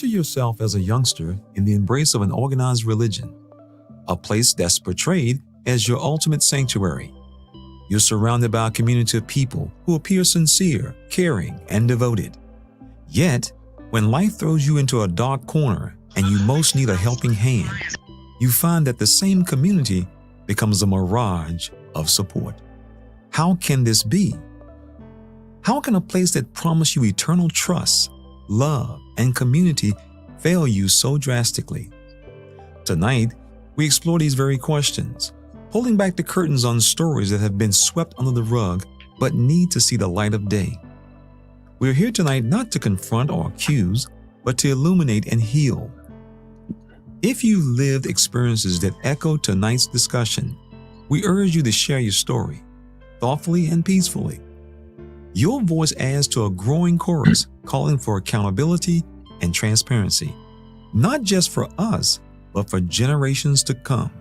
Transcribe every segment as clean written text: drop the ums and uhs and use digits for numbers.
yourself as a youngster in the embrace of an organized religion, a place that's portrayed as your ultimate sanctuary. You're surrounded by a community of people who appear sincere, caring, and devoted. Yet, when life throws you into a dark corner and you most need a helping hand, you find that the same community becomes a mirage of support. How can this be? How can a place that promised you eternal trust, love, and community fail you so drastically? Tonight, we explore these very questions, pulling back the curtains on stories that have been swept under the rug but need to see the light of day. We're here tonight not to confront or accuse, but to illuminate and heal. If you've lived experiences that echo tonight's discussion, we urge you to share your story, thoughtfully and peacefully. Your voice adds to a growing chorus calling for accountability and transparency, not just for us, but for generations to come.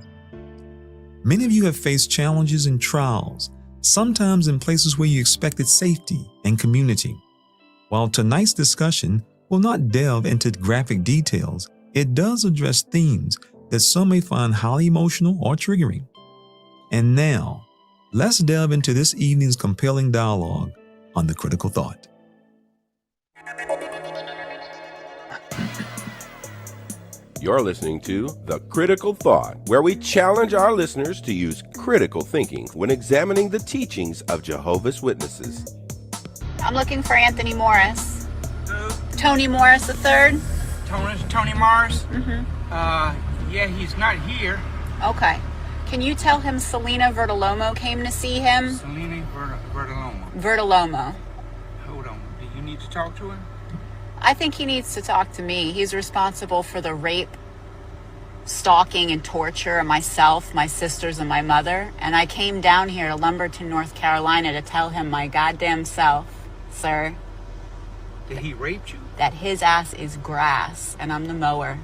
Many of you have faced challenges and trials, sometimes in places where you expected safety and community. While tonight's discussion will not delve into graphic details, it does address themes that some may find highly emotional or triggering. And now, let's delve into this evening's compelling dialogue on the critical thought. You're listening to The Critical Thought, where we challenge our listeners to use critical thinking when examining the teachings of Jehovah's Witnesses. I'm looking for Anthony Morris. Who? Tony Morris III? Tony Morris? Mm-hmm. Yeah, he's not here. Okay. Can you tell him Selena Vertolomo came to see him? Selena Vertolomo. Vertolomo. Hold on. Do you need to talk to him? I think he needs to talk to me. He's responsible for the rape, stalking, and torture of myself, my sisters, and my mother. And I came down here to Lumberton, North Carolina to tell him my goddamn self, sir, That he raped you? that his ass is grass and I'm the mower.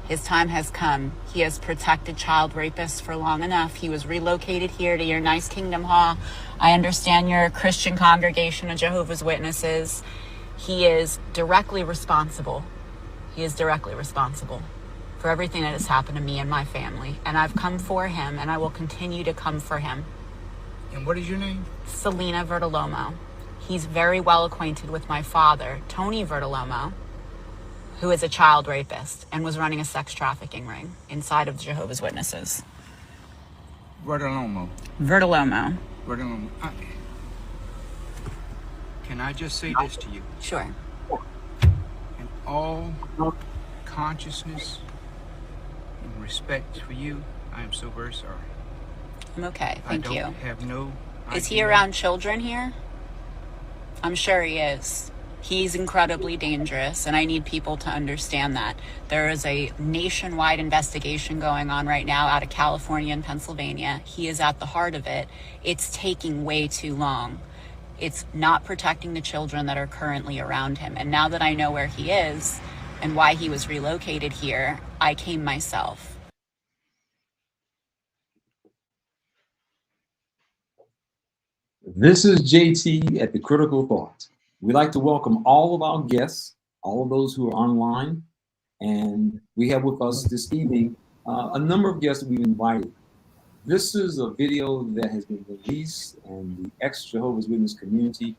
His time has come. He has protected child rapists for long enough. He was relocated here to your nice Kingdom Hall. I understand you're a Christian congregation of Jehovah's Witnesses. He is directly responsible. He is directly responsible for everything that has happened to me and my family. And I've come for him, and I will continue to come for him. And what is your name? Selena Vertolomo. He's very well acquainted with my father, Tony Vertolomo, who is a child rapist and was running a sex trafficking ring inside of Jehovah's Witnesses. Vertolomo. Vertolomo. Vertolomo. Can I just say this to you? Sure. In all consciousness and respect for you, I am so very sorry. I'm okay. Thank you. I don't have no Is he around children here? I'm sure he is. He's incredibly dangerous, and I need people to understand that. There is a nationwide investigation going on right now out of California and Pennsylvania. He is at the heart of it. It's taking way too long. It's not protecting the children that are currently around him. And now that I know where he is and why he was relocated here, I came myself. This is JT at The Critical Thought. We'd like to welcome all of our guests, all of those who are online, and we have with us this evening a number of guests that we've invited. This is a video that has been released, and the ex-Jehovah's Witness community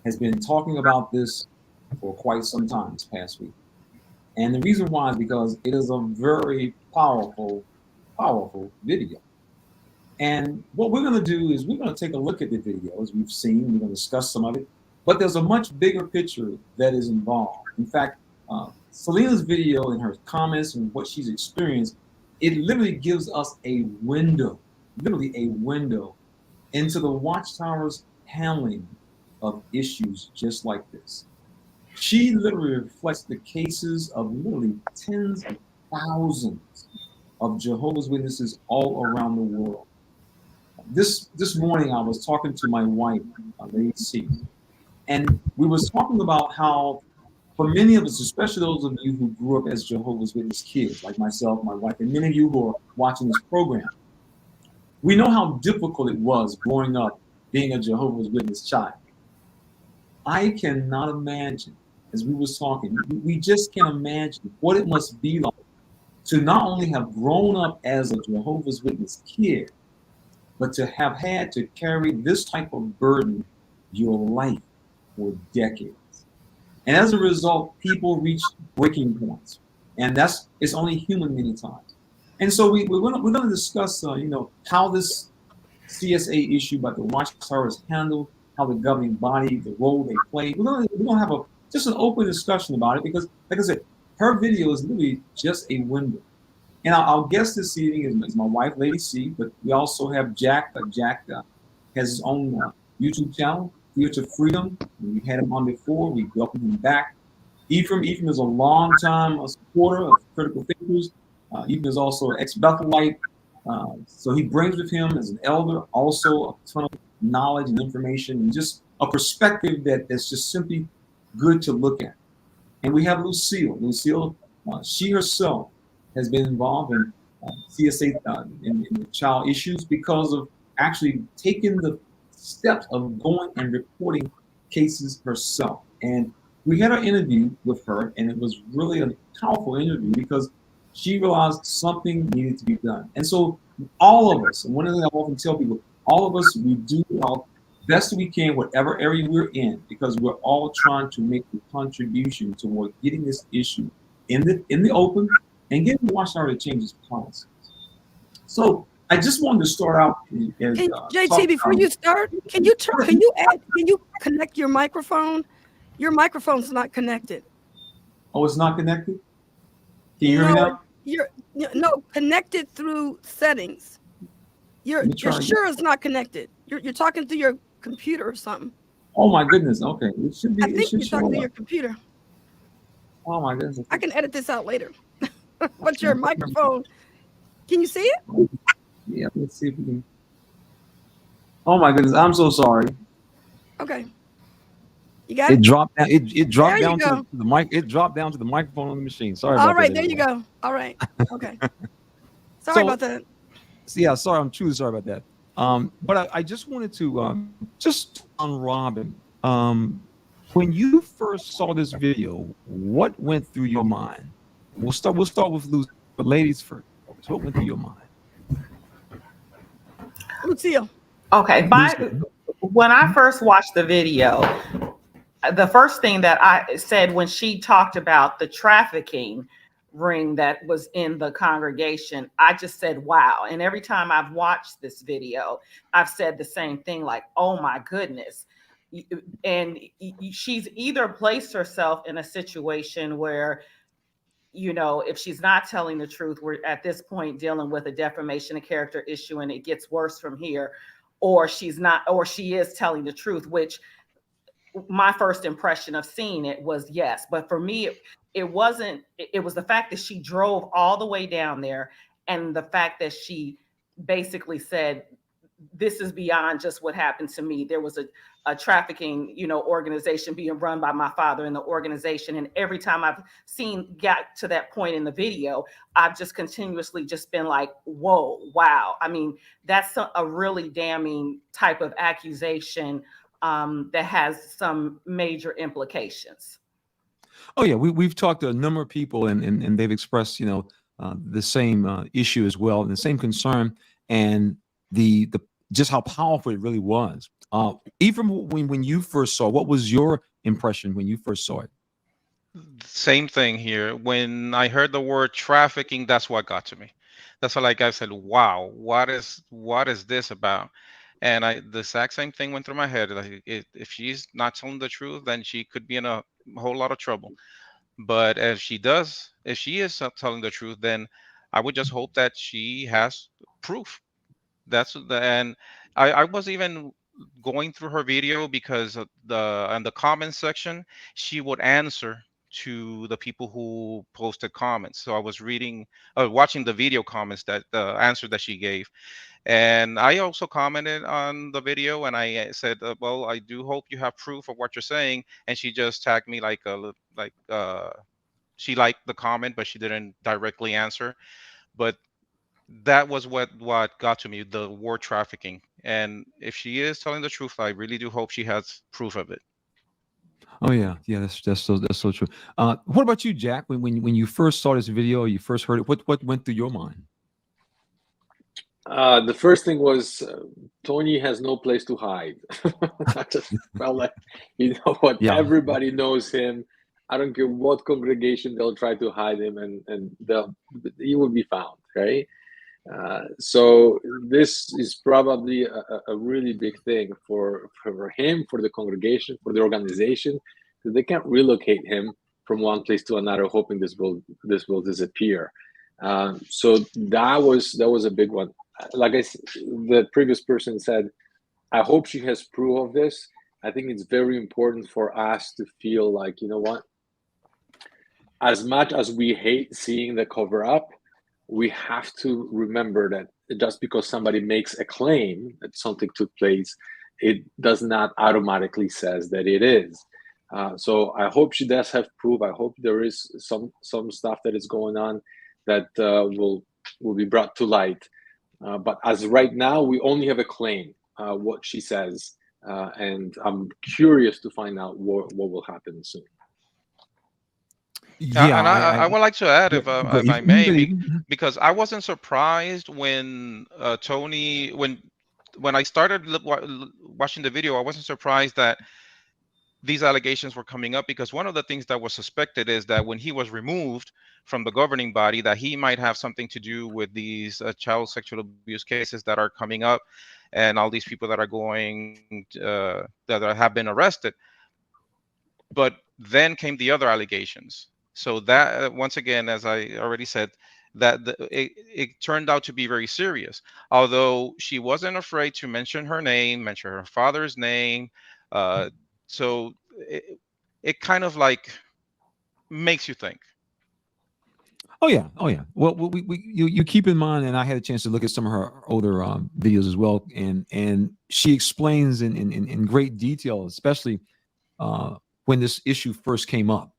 has been talking about this for quite some time this past week. And the reason why is because it is a very powerful video. And what we're going to do is we're going to take a look at the video as we've seen. We're going to discuss some of it. But there's a much bigger picture that is involved. In fact, Selena's video and her comments and what she's experienced, it literally gives us a window, literally a window into the Watchtower's handling of issues just like this. She literally reflects the cases of literally tens of thousands of Jehovah's Witnesses all around the world. This morning, I was talking to my wife, Lady C, and we was talking about how, for many of us, especially those of you who grew up as Jehovah's Witness kids, like myself, my wife, and many of you who are watching this program, we know how difficult it was growing up being a Jehovah's Witness child. I cannot imagine as we was talking, we just can't imagine what it must be like to not only have grown up as a Jehovah's Witness kid, but to have had to carry this type of burden your life for decades. And as a result, people reach breaking points. And it's only human many times. And so we're going to discuss, how this CSA issue about the Watchtower is handled, how the governing body, the role they play. We're gonna have just an open discussion about it because, like I said, her video is literally just a window. And our guest this evening is my wife, Lady C, but we also have Jack. Jack has his own YouTube channel, Future Freedom. We had him on before. We welcome him back. Ephraim is a long-time supporter of critical thinkers. Ephraim is also an ex-Bethelite. So he brings with him as an elder also a ton of knowledge and information and just a perspective that's just simply good to look at. And we have Lucille. Lucille, she herself has been involved in CSA in the child issues because of actually taking the steps of going and reporting cases herself. And we had an interview with her, and it was really a powerful interview because she realized something needed to be done. And so all of us, and one of the things I often tell people, all of us, we do our best we can, whatever area we're in, because we're all trying to make a contribution toward getting this issue in the open and getting Watchtower to change its policies. So I just wanted to start out. JT, before you start, can you connect your microphone? Your microphone's not connected. Oh, it's not connected? Can you hear me now? No, connected through settings. You're sure it's not connected. You're talking through your computer or something. Oh my goodness. Okay. It should be. I think you're talking through your computer. Oh my goodness. I can edit this out later. But your microphone, can you see it? Yeah, let's see if we can. Oh my goodness, I'm so sorry. Okay. You got it? It dropped down. It dropped down to the mic. It dropped down to the microphone on the machine. Sorry about that. All right, there you go. All right. Okay. Sorry about that. Yeah, sorry. I'm truly sorry about that. But I just wanted to just on Robin. When you first saw this video, what went through your mind? We'll start with Lucy, but ladies first. What went through your mind? Lucille. Okay. When I first watched the video, the first thing that I said when she talked about the trafficking ring that was in the congregation, I just said, wow. And every time I've watched this video, I've said the same thing, like, oh my goodness. And she's either placed herself in a situation where, if she's not telling the truth, we're at this point dealing with a defamation of character issue and it gets worse from here, or she is telling the truth, which my first impression of seeing it was yes. But for me, it wasn't. It was the fact that she drove all the way down there and the fact that she basically said, this is beyond just what happened to me. There was a trafficking, organization being run by my father in the organization. And every time I've got to that point in the video, I've just continuously just been like, whoa, wow. I mean, that's a really damning type of accusation that has some major implications. Oh yeah, we've talked to a number of people and they've expressed, the same issue as well, and the same concern, and the just how powerful it really was. Even when you first saw, what was your impression when you first saw it? Same thing here. When I heard the word trafficking, that's what got to me. That's what, like I said, wow, what is this about? And the exact same thing went through my head. Like, if she's not telling the truth, then she could be in a whole lot of trouble. But if she is telling the truth, then I would just hope that she has proof. And I was even going through her video because in the comment section, she would answer to the people who posted comments. So I was watching the video comments, that the answer that she gave. And I also commented on the video and I said, well, I do hope you have proof of what you're saying. And she just tagged me she liked the comment, but she didn't directly answer. But that was what got to me, the war trafficking. And if she is telling the truth, I really do hope she has proof of it. Oh yeah, yeah. That's so true. What about you, Jack? When you first saw this video, you first heard it. What went through your mind? The first thing was Tony has no place to hide. I just felt like, you know what, Yeah. everybody knows him. I don't care what congregation they'll try to hide him, and he will be found, right? So this is probably a really big thing for him, for the congregation, for the organization, because they can't relocate him from one place to another, hoping this will disappear. So that was a big one. Like the previous person said, I hope she has proof of this. I think it's very important for us to feel like, you know what, as much as we hate seeing the cover up, we have to remember that just because somebody makes a claim that something took place, it does not automatically says that it is. So I hope she does have proof. I hope there is some stuff that is going on that will be brought to light. But as right now, we only have a claim, what she says, and I'm curious to find out what will happen soon. Yeah, And I would like to add, if you I may, can- because I wasn't surprised when Tony, when I started watching the video, I wasn't surprised that these allegations were coming up, because one of the things that was suspected is that when he was removed from the governing body, that he might have something to do with these child sexual abuse cases that are coming up, and all these people that are going that have been arrested. But then came the other allegations. So that once again, as I already said, that it turned out to be very serious. Although she wasn't afraid to mention her name, mention her father's name. So it kind of like makes you think. Oh yeah, oh yeah. Well, you keep in mind, and I had a chance to look at some of her older videos as well, and she explains in great detail, especially when this issue first came up.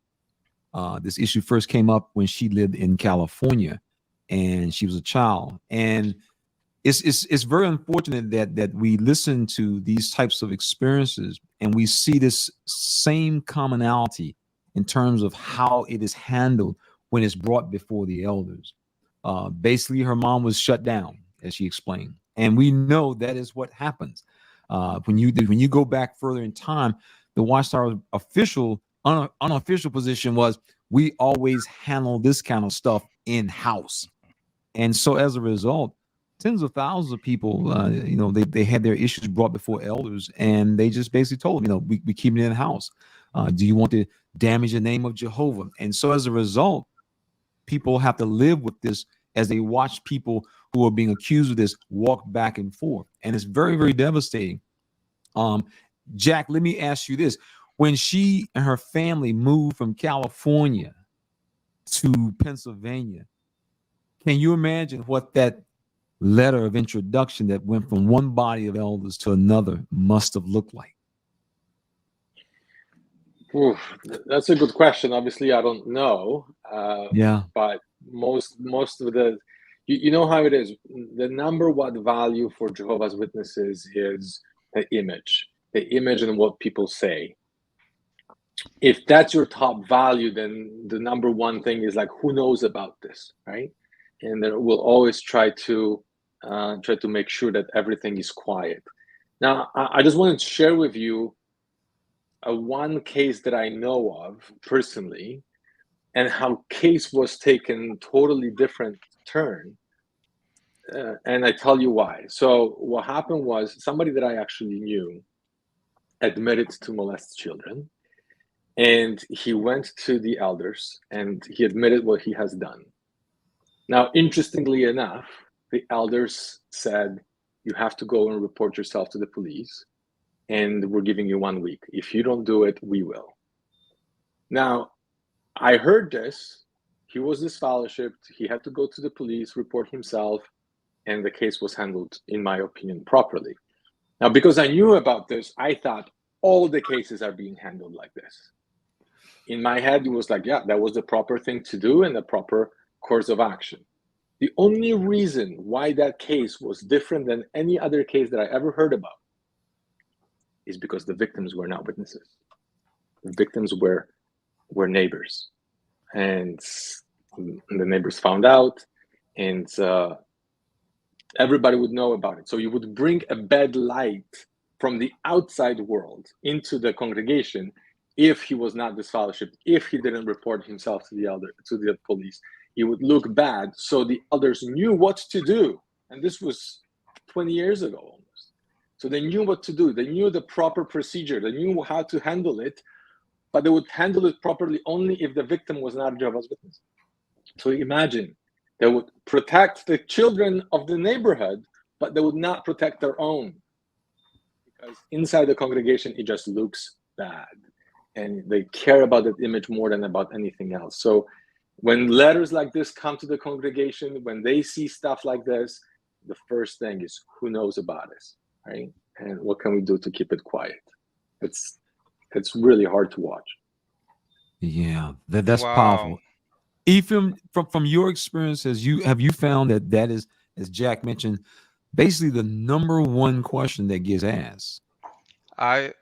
This issue first came up when she lived in California, and she was a child. And it's very unfortunate that we listen to these types of experiences and we see this same commonality in terms of how it is handled when it's brought before the elders. Basically, her mom was shut down, as she explained, and we know that is what happens when you go back further in time. The Watchtower unofficial position was, we always handle this kind of stuff in house, and so as a result, tens of thousands of people, they had their issues brought before elders, and they just basically told them, we keep it in house. Do you want to damage the name of Jehovah? And so as a result, people have to live with this as they watch people who are being accused of this walk back and forth, and it's very, very devastating. Jack, let me ask you this: when she and her family moved from California to Pennsylvania, can you imagine what that letter of introduction that went from one body of elders to another must have looked like? Oof, that's a good question. Obviously, I don't know. Yeah. But most of the, you know how it is. The number one value for Jehovah's Witnesses is the image and what people say. If that's your top value, then the number one thing is like, who knows about this, right? And then we'll always try to make sure that everything is quiet. Now, I just wanted to share with you one case that I know of personally, and how case was taken totally different turn. And I tell you why. So what happened was, somebody that I actually knew admitted to molest children, and he went to the elders and he admitted what he has done. Now, interestingly enough, the elders said, you have to go and report yourself to the police, and we're giving you 1 week. If you don't do it, we will. Now, I heard this. He was disfellowshipped. He had to go to the police, report himself, and the case was handled, in my opinion, properly. Now, because I knew about this, I thought all the cases are being handled like this. In my head, it was like, yeah, that was the proper thing to do and the proper course of action. The only reason why that case was different than any other case that I ever heard about is because the victims were not witnesses. The victims were neighbors, and the neighbors found out, and everybody would know about it. So you would bring a bad light from the outside world into the congregation if he was not disfellowshipped, if he didn't report himself to the police. He would look bad, so the elders knew what to do. And this was 20 years ago almost. So they knew what to do. They knew the proper procedure. They knew how to handle it, but they would handle it properly only if the victim was not a Jehovah's Witness. So imagine, they would protect the children of the neighborhood, but they would not protect their own. Because inside the congregation, it just looks bad. And they care about that image more than about anything else. So when letters like this come to the congregation, when they see stuff like this, the first thing is, who knows about this, right? And what can we do to keep it quiet? It's really hard to watch. Yeah, that's Wow. powerful. Ephraim, from your experience, have you found that is, as Jack mentioned, basically the number one question that gets asked? I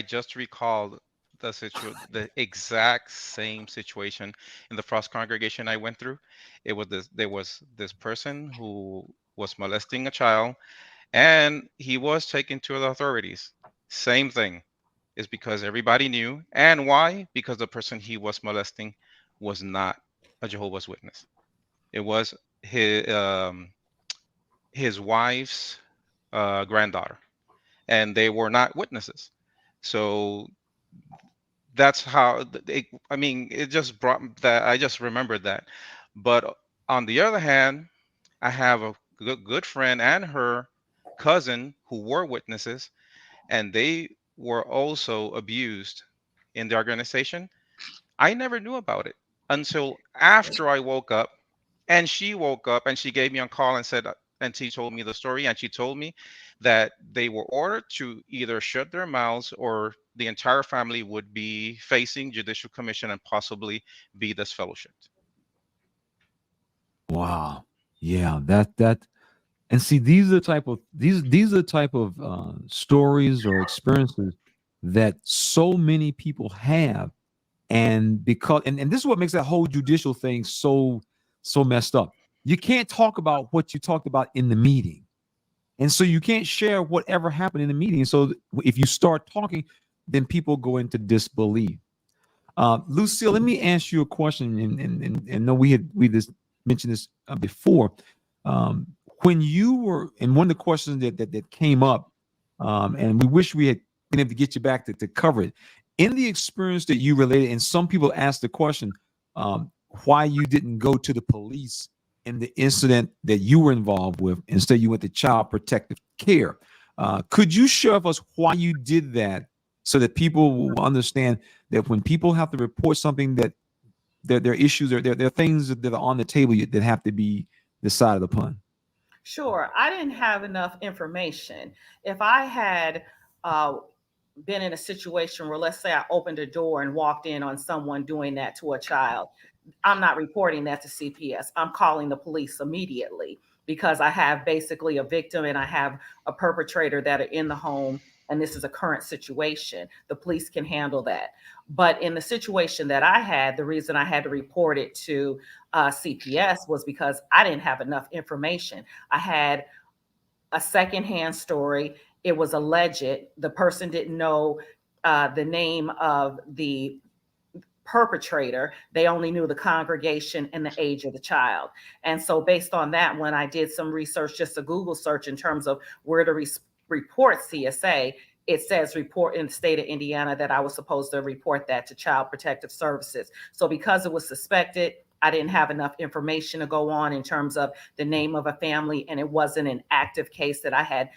just recalled the exact same situation in the Frost congregation I went through. There was this person who was molesting a child, and he was taken to the authorities. Same thing. Is because everybody knew. And why? Because the person he was molesting was not a Jehovah's Witness. It was his wife's granddaughter, and they were not witnesses. So that's how it just brought that. I just remembered that. But on the other hand, I have a good friend and her cousin who were witnesses, and they were also abused in the organization. I never knew about it until after I woke up, and she woke up and she gave me a call and said, and she told me the story, and she told me that they were ordered to either shut their mouths or the entire family would be facing judicial commission and possibly be disfellowshipped. Wow. Yeah, that and see, these are the type of stories or experiences that so many people have, and because and this is what makes that whole judicial thing so messed up. You can't talk about what you talked about in the meeting, and so you can't share whatever happened in the meeting. So if you start talking, then people go into disbelief. Lucille, let me ask you a question, and no, we just mentioned this before. When you were, and one of the questions that came up, and we wish we had been able to get you back to cover it, in the experience that you related, and some people asked the question, why you didn't go to the police in the incident that you were involved with, instead you went to child protective care. Could you share with us why you did that, so that people will understand that when people have to report something, that there are issues, or there are things that are on the table that have to be decided upon? Sure. I didn't have enough information. If I had been in a situation where, let's say, I opened a door and walked in on someone doing that to a child, I'm not reporting that to CPS. I'm calling the police immediately, because I have basically a victim and I have a perpetrator that are in the home, and this is a current situation. The police can handle that. But in the situation that I had, the reason I had to report it to CPS was because I didn't have enough information. I had a secondhand story. It was alleged. The person didn't know the name of the perpetrator. They only knew the congregation and the age of the child. And so based on that, when I did some research, just a Google search in terms of where to report CSA, it says report in the state of Indiana that I was supposed to report that to Child Protective Services. So because it was suspected, I didn't have enough information to go on in terms of the name of a family, and it wasn't an active case that I had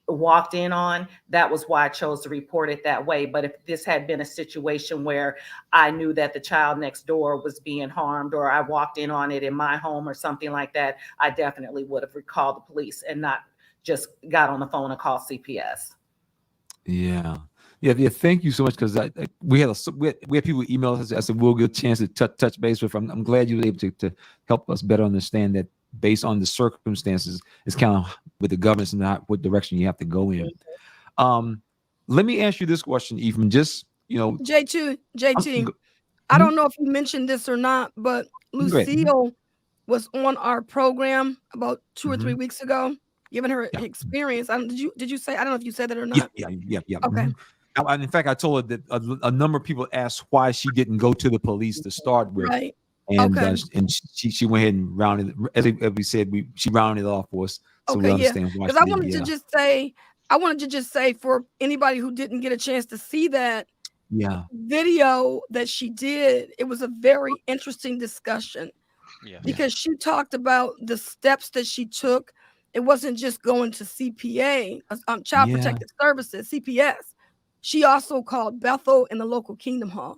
walked in on. That was why I chose to report it that way. But if this had been a situation where I knew that the child next door was being harmed, or I walked in on it in my home or something like that, I definitely would have recalled the police and not just got on the phone and called CPS. Yeah. Thank you so much, because we had people email us. I said we'll get a chance to touch base with. I'm glad you were able to help us better understand that based on the circumstances, it's kind of with the governance and not what direction you have to go in. Let me ask you this question, Ephraim. Just JT, I don't know if you mentioned this or not, but Lucille was on our program about 2 or 3 weeks ago, giving her experience. Did you say? I don't know if you said that or not. Yeah. Okay. In fact, I told her that a number of people asked why she didn't go to the police to start with, Right. and Okay. and she went ahead and rounded, as we said, she rounded it off for us, so we understand why. Because I wanted to just say for anybody who didn't get a chance to see that video that she did, it was a very interesting discussion. Because she talked about the steps that she took. It wasn't just going to CPA, Child Protective Services, CPS. She also called Bethel and the local Kingdom Hall.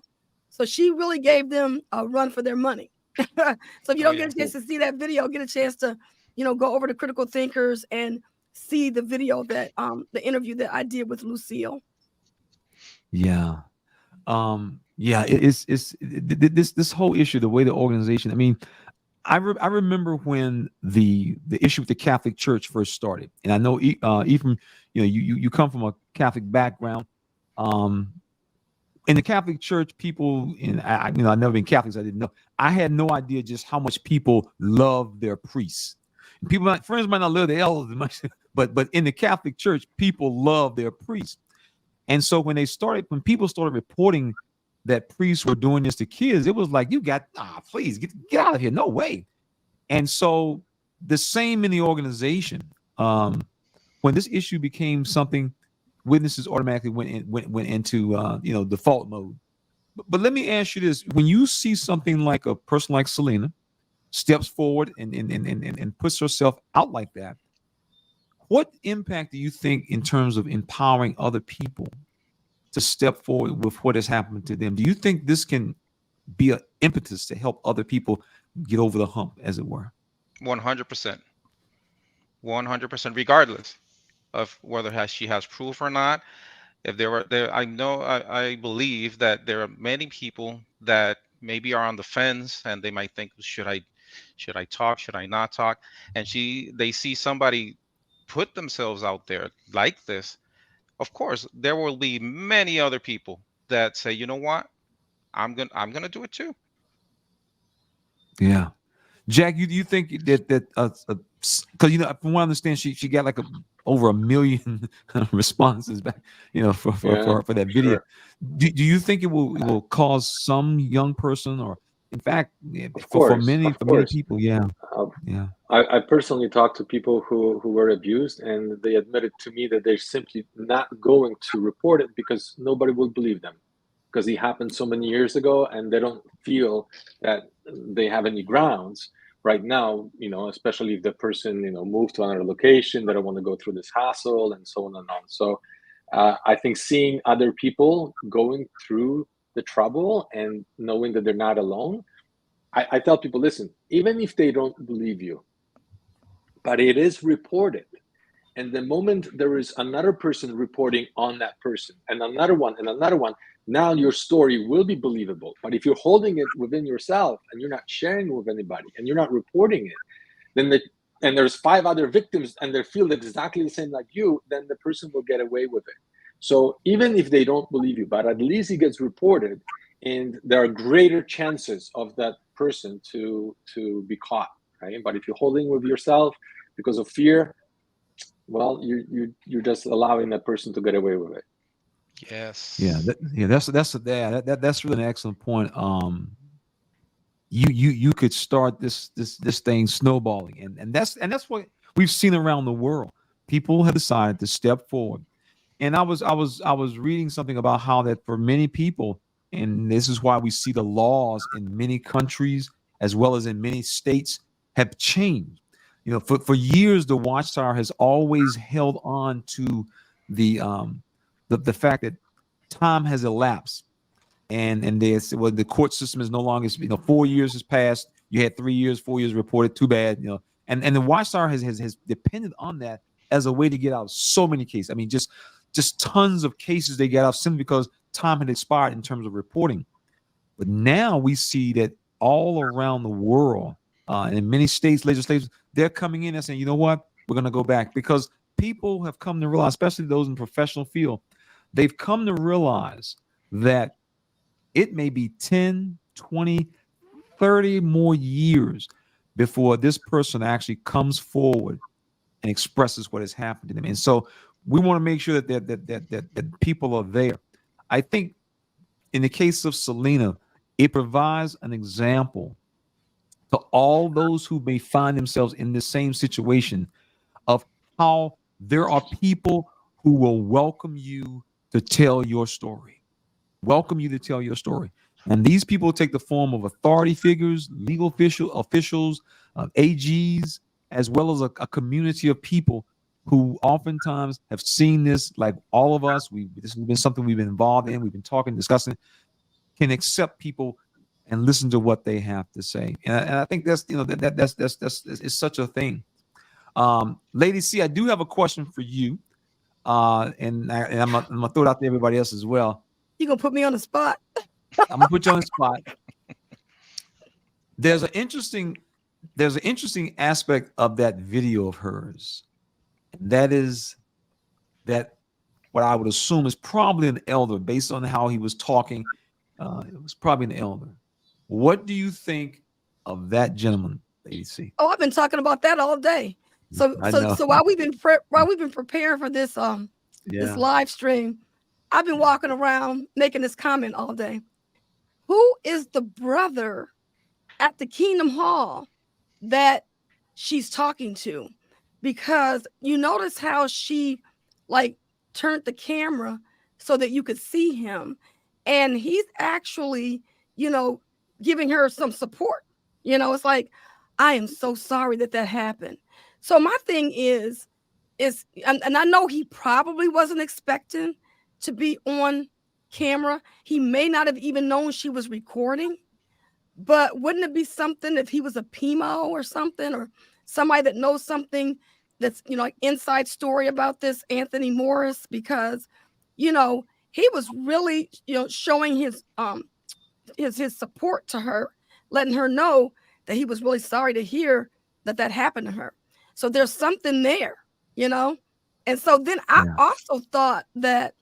So she really gave them a run for their money. So if you don't get a chance to see that video, get a chance to, go over to Critical Thinkers and see the video that the interview that I did with Lucille. It's this whole issue, the way the organization. I mean, I remember when the issue with the Catholic Church first started, and I know Ephraim, you come from a Catholic background. In the Catholic Church, people, and I've never been Catholic, so I didn't know. I had no idea just how much people love their priests. Friends might not love the elders as much, but in the Catholic Church, people love their priests. And so when people started reporting that priests were doing this to kids, it was like, please get out of here. No way. And so the same in the organization. When this issue became something, witnesses automatically went into default mode. But let me ask you this: when you see something like a person like Selena steps forward and puts herself out like that, what impact do you think in terms of empowering other people to step forward with what has happened to them? Do you think this can be an impetus to help other people get over the hump, as it were? 100%. 100%, regardless of whether she has proof or not. If I believe that there are many people that maybe are on the fence and they might think, should I talk? Should I not talk? And they see somebody put themselves out there like this. Of course, there will be many other people that say, you know what, I'm gonna do it too. Yeah, Jack, you think that because from what I understand, she got like over 1 million responses back, for that video. Sure. Do you think it will cause some young person, or in fact, for many people? I personally talked to people who were abused, and they admitted to me that they're simply not going to report it because nobody will believe them, because it happened so many years ago, and they don't feel that they have any grounds right now, especially if the person, moved to another location, they don't want to go through this hassle and so on and on. So I think seeing other people going through the trouble and knowing that they're not alone, I tell people, listen, even if they don't believe you, but it is reported. And the moment there is another person reporting on that person and another one, now your story will be believable. But if you're holding it within yourself and you're not sharing it with anybody and you're not reporting it, then and there's 5 other victims and they feel exactly the same like you, then the person will get away with it. So even if they don't believe you, but at least it gets reported, and there are greater chances of that person to be caught, right? But if you're holding with yourself because of fear, well, you're just allowing that person to get away with it. Yes. That's really an excellent point. You could start this thing snowballing, and that's what we've seen around the world. People have decided to step forward, and I was reading something about how that for many people, and this is why we see the laws in many countries as well as in many states have changed. For years, the Watchtower has always held on to the fact that time has elapsed, and the court system is no longer, 4 years has passed. You had 3 years, 4 years reported. Too bad, and the Watchtower has depended on that as a way to get out of so many cases. I mean, just tons of cases they get out simply because time had expired in terms of reporting. But now we see that all around the world, in many states, legislatures, they're coming in and saying, you know what, we're going to go back, because people have come to realize, especially those in the professional field, they've come to realize that it may be 10, 20, 30 more years before this person actually comes forward and expresses what has happened to them. And so we want to make sure that people are there. I think in the case of Selena, it provides an example to all those who may find themselves in the same situation of how there are people who will welcome you to tell your story. Welcome you to tell your story. And these people take the form of authority figures, legal officials, AGs, as well as a community of people who oftentimes have seen this, like all of us. This has been something we've been involved in. We've been talking, discussing, can accept people and listen to what they have to say. And I think that's, that's it's such a thing. Lady C, I do have a question for you. And I'm gonna throw it out to everybody else as well. You gonna put me on the spot? I'm gonna put you on the spot. There's an interesting aspect of that video of hers, and that is that what I would assume is probably an elder, based on how he was talking. It was probably an elder. What do you think of that gentleman, Lady C? Oh, I've been talking about that all day. So while we've been preparing for this this live stream, I've been walking around making this comment all day. Who is the brother at the Kingdom Hall that she's talking to? Because you notice how she like turned the camera so that you could see him, and he's actually, giving her some support. It's like, I am so sorry that happened. So my thing is, and I know he probably wasn't expecting to be on camera. He may not have even known she was recording, but wouldn't it be something if he was a PMO or something, or somebody that knows something that's, like inside story about this Anthony Morris? Because, he was really, showing his support to her, letting her know that he was really sorry to hear that happened to her. So there's something there, And so then I also thought that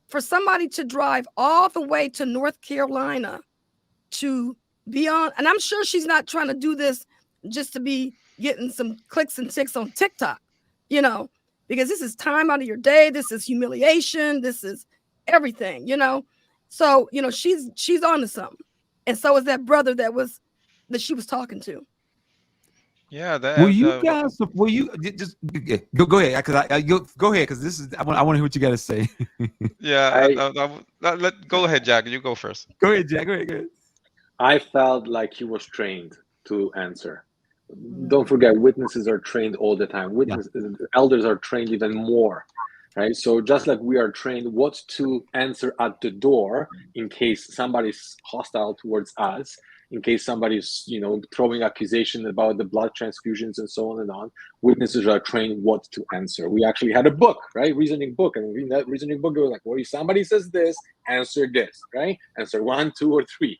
for somebody to drive all the way to North Carolina to be on, and I'm sure she's not trying to do this just to be getting some clicks and ticks on TikTok, because this is time out of your day. This is humiliation. This is everything, So, she's on to something. And so is that brother that she was talking to. Yeah, will you just go ahead? Because go ahead, because this is I want to hear what you got to say. Yeah, go ahead, Jack. You go first. Go ahead, Jack. Go ahead. I felt like he was trained to answer. Don't forget, witnesses are trained all the time. Elders are trained even more, right? So just like we are trained what to answer at the door in case somebody's hostile towards us, in case somebody's, throwing accusation about the blood transfusions and so on and on, witnesses are trained what to answer. We actually had a book, right? Reasoning book. And in that reasoning book, it was like, well, if somebody says this, answer this, right? Answer 1, 2, or 3.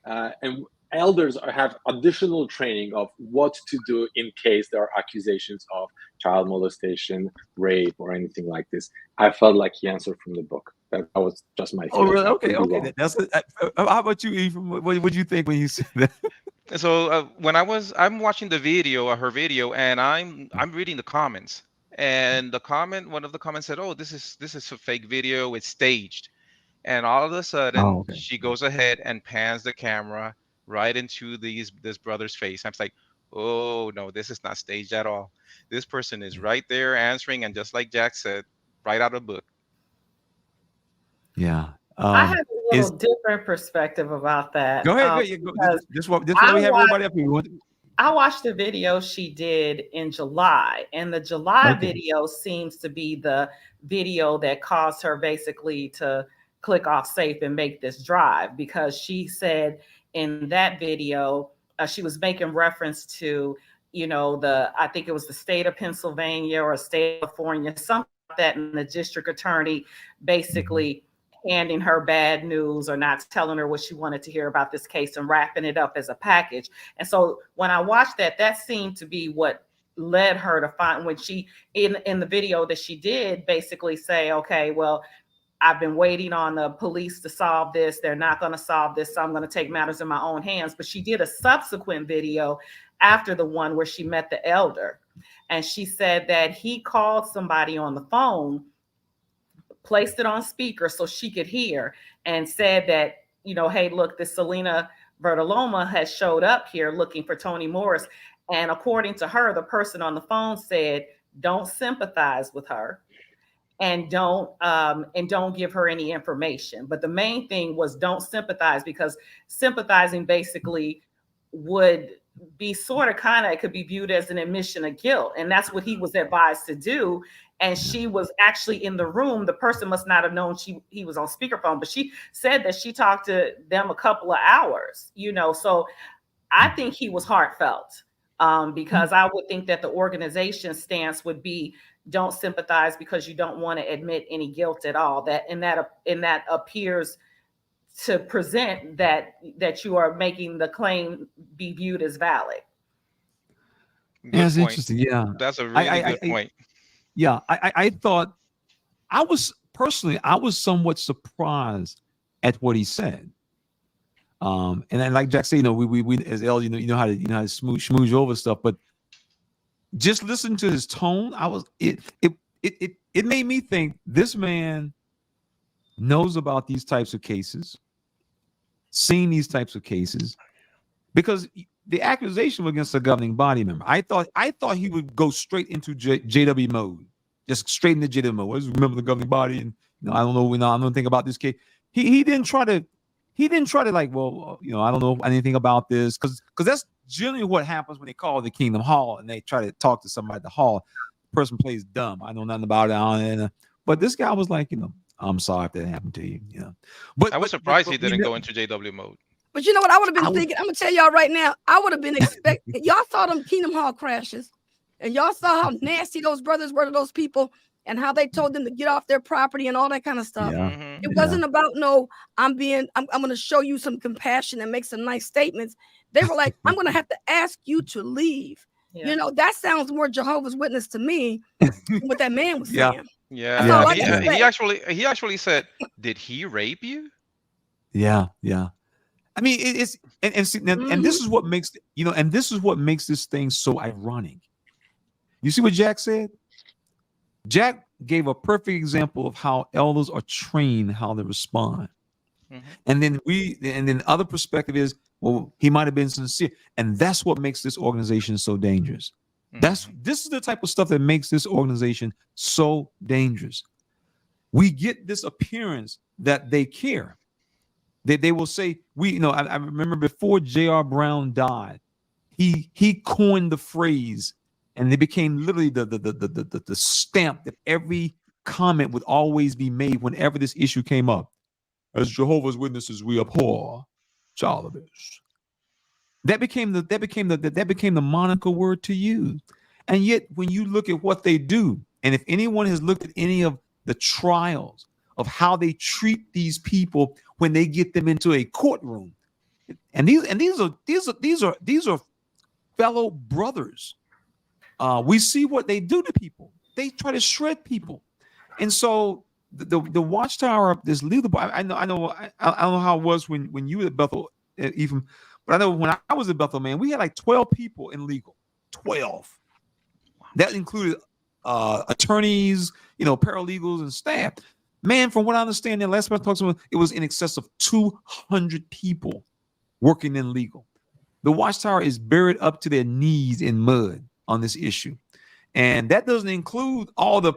And elders have additional training of what to do in case there are accusations of child molestation, rape, or anything like this. I felt like he answered from the book. That was just my feeling. Oh, really? Okay. That's it. How about you, Ethan? What did you think when you said that? So when I'm watching the video, her video, and I'm reading the comments, and one of the comments said, "Oh, this is a fake video. It's staged." And all of a sudden, she goes ahead and pans the camera right into this brother's face. I'm like, oh no, this is not staged at all. This person is right there answering, and just like Jack said, right out of the book. Yeah. I have a little different perspective about that. Go ahead. This what we have everybody up here. I watched the video she did in July, and the July video seems to be the video that caused her basically to click off safe and make this drive, because she said in that video, she was making reference to, I think it was the state of Pennsylvania or state of California, something like that, and the district attorney basically handing her bad news or not telling her what she wanted to hear about this case and wrapping it up as a package. And so when I watched that seemed to be what led her to find, when she in the video that she did basically say, okay, well, I've been waiting on the police to solve this. They're not going to solve this, so I'm going to take matters in my own hands. But she did a subsequent video after the one where she met the elder. And she said that he called somebody on the phone, placed it on speaker so she could hear, and said that, you know, hey, look, this Selena Bertoloma has showed up here looking for Toni Morris. And according to her, the person on the phone said, don't sympathize with her and don't give her any information. But the main thing was don't sympathize, because sympathizing basically would be sort of kind of, it could be viewed as an admission of guilt. And that's what he was advised to do. And she was actually in the room. The person must not have known he was on speakerphone, but she said that she talked to them a couple of hours, you know. So I think he was heartfelt, because I would think that the organization's stance would be don't sympathize because you don't want to admit any guilt at all. That appears to present that you are making the claim be viewed as valid. That's interesting. Yeah, that's a really good point. Yeah, I thought I was somewhat surprised at what he said. And then, like Jack said, you know, we as L, you know how to smooch over stuff, but just listen to his tone. It made me think this man knows about these types of cases, seen these types of cases, because the accusation was against a governing body member. I thought he would go straight into JW mode, just straight into JW mode. Let's remember the governing body, and you know, I don't know, I don't think about this case. He didn't try to like, well, you know, I don't know anything about this, because that's generally what happens when they call the Kingdom Hall and they try to talk to somebody at the hall. The person plays dumb. I know nothing about it. But this guy was like, you know, I'm sorry if that happened to you. You know, but I was surprised he didn't go into JW mode. But you know what I would have been thinking? I'm gonna tell y'all right now. I would have been expecting. Y'all saw them Kingdom Hall crashes, and y'all saw how nasty those brothers were to those people, and how they told them to get off their property and all that kind of stuff. Yeah. It wasn't about no. I'm gonna show you some compassion and make some nice statements. They were like, I'm gonna have to ask you to leave. Yeah. You know, that sounds more Jehovah's Witness to me than what that man was saying. Yeah. He actually said, "Did he rape you?" Yeah. I mean, it's and this is what makes, you know, and this is what makes this thing so ironic. You see what Jack said? Jack gave a perfect example of how elders are trained how to respond. And then other perspective is, well, he might have been sincere, and that's what makes this organization so dangerous. This is the type of stuff that makes this organization so dangerous. We get this appearance that they care. They will say, I remember before J.R. Brown died, he coined the phrase, and it became literally the stamp that every comment would always be made whenever this issue came up. As Jehovah's Witnesses, we abhor childish. That became the moniker word to use. And yet, when you look at what they do, and if anyone has looked at any of the trials of how they treat these people when they get them into a courtroom, and these are fellow brothers. We see what they do to people. They try to shred people, and so the Watchtower, this legal. I don't know how it was when you were at Bethel, even, but I know when I was at Bethel, man, we had like 12 people in legal. 12. That included attorneys, paralegals, and staff. Man, from what I understand, the last time I talked to them, it was in excess of 200 people working in legal. The Watchtower is buried up to their knees in mud on this issue, and that doesn't include all the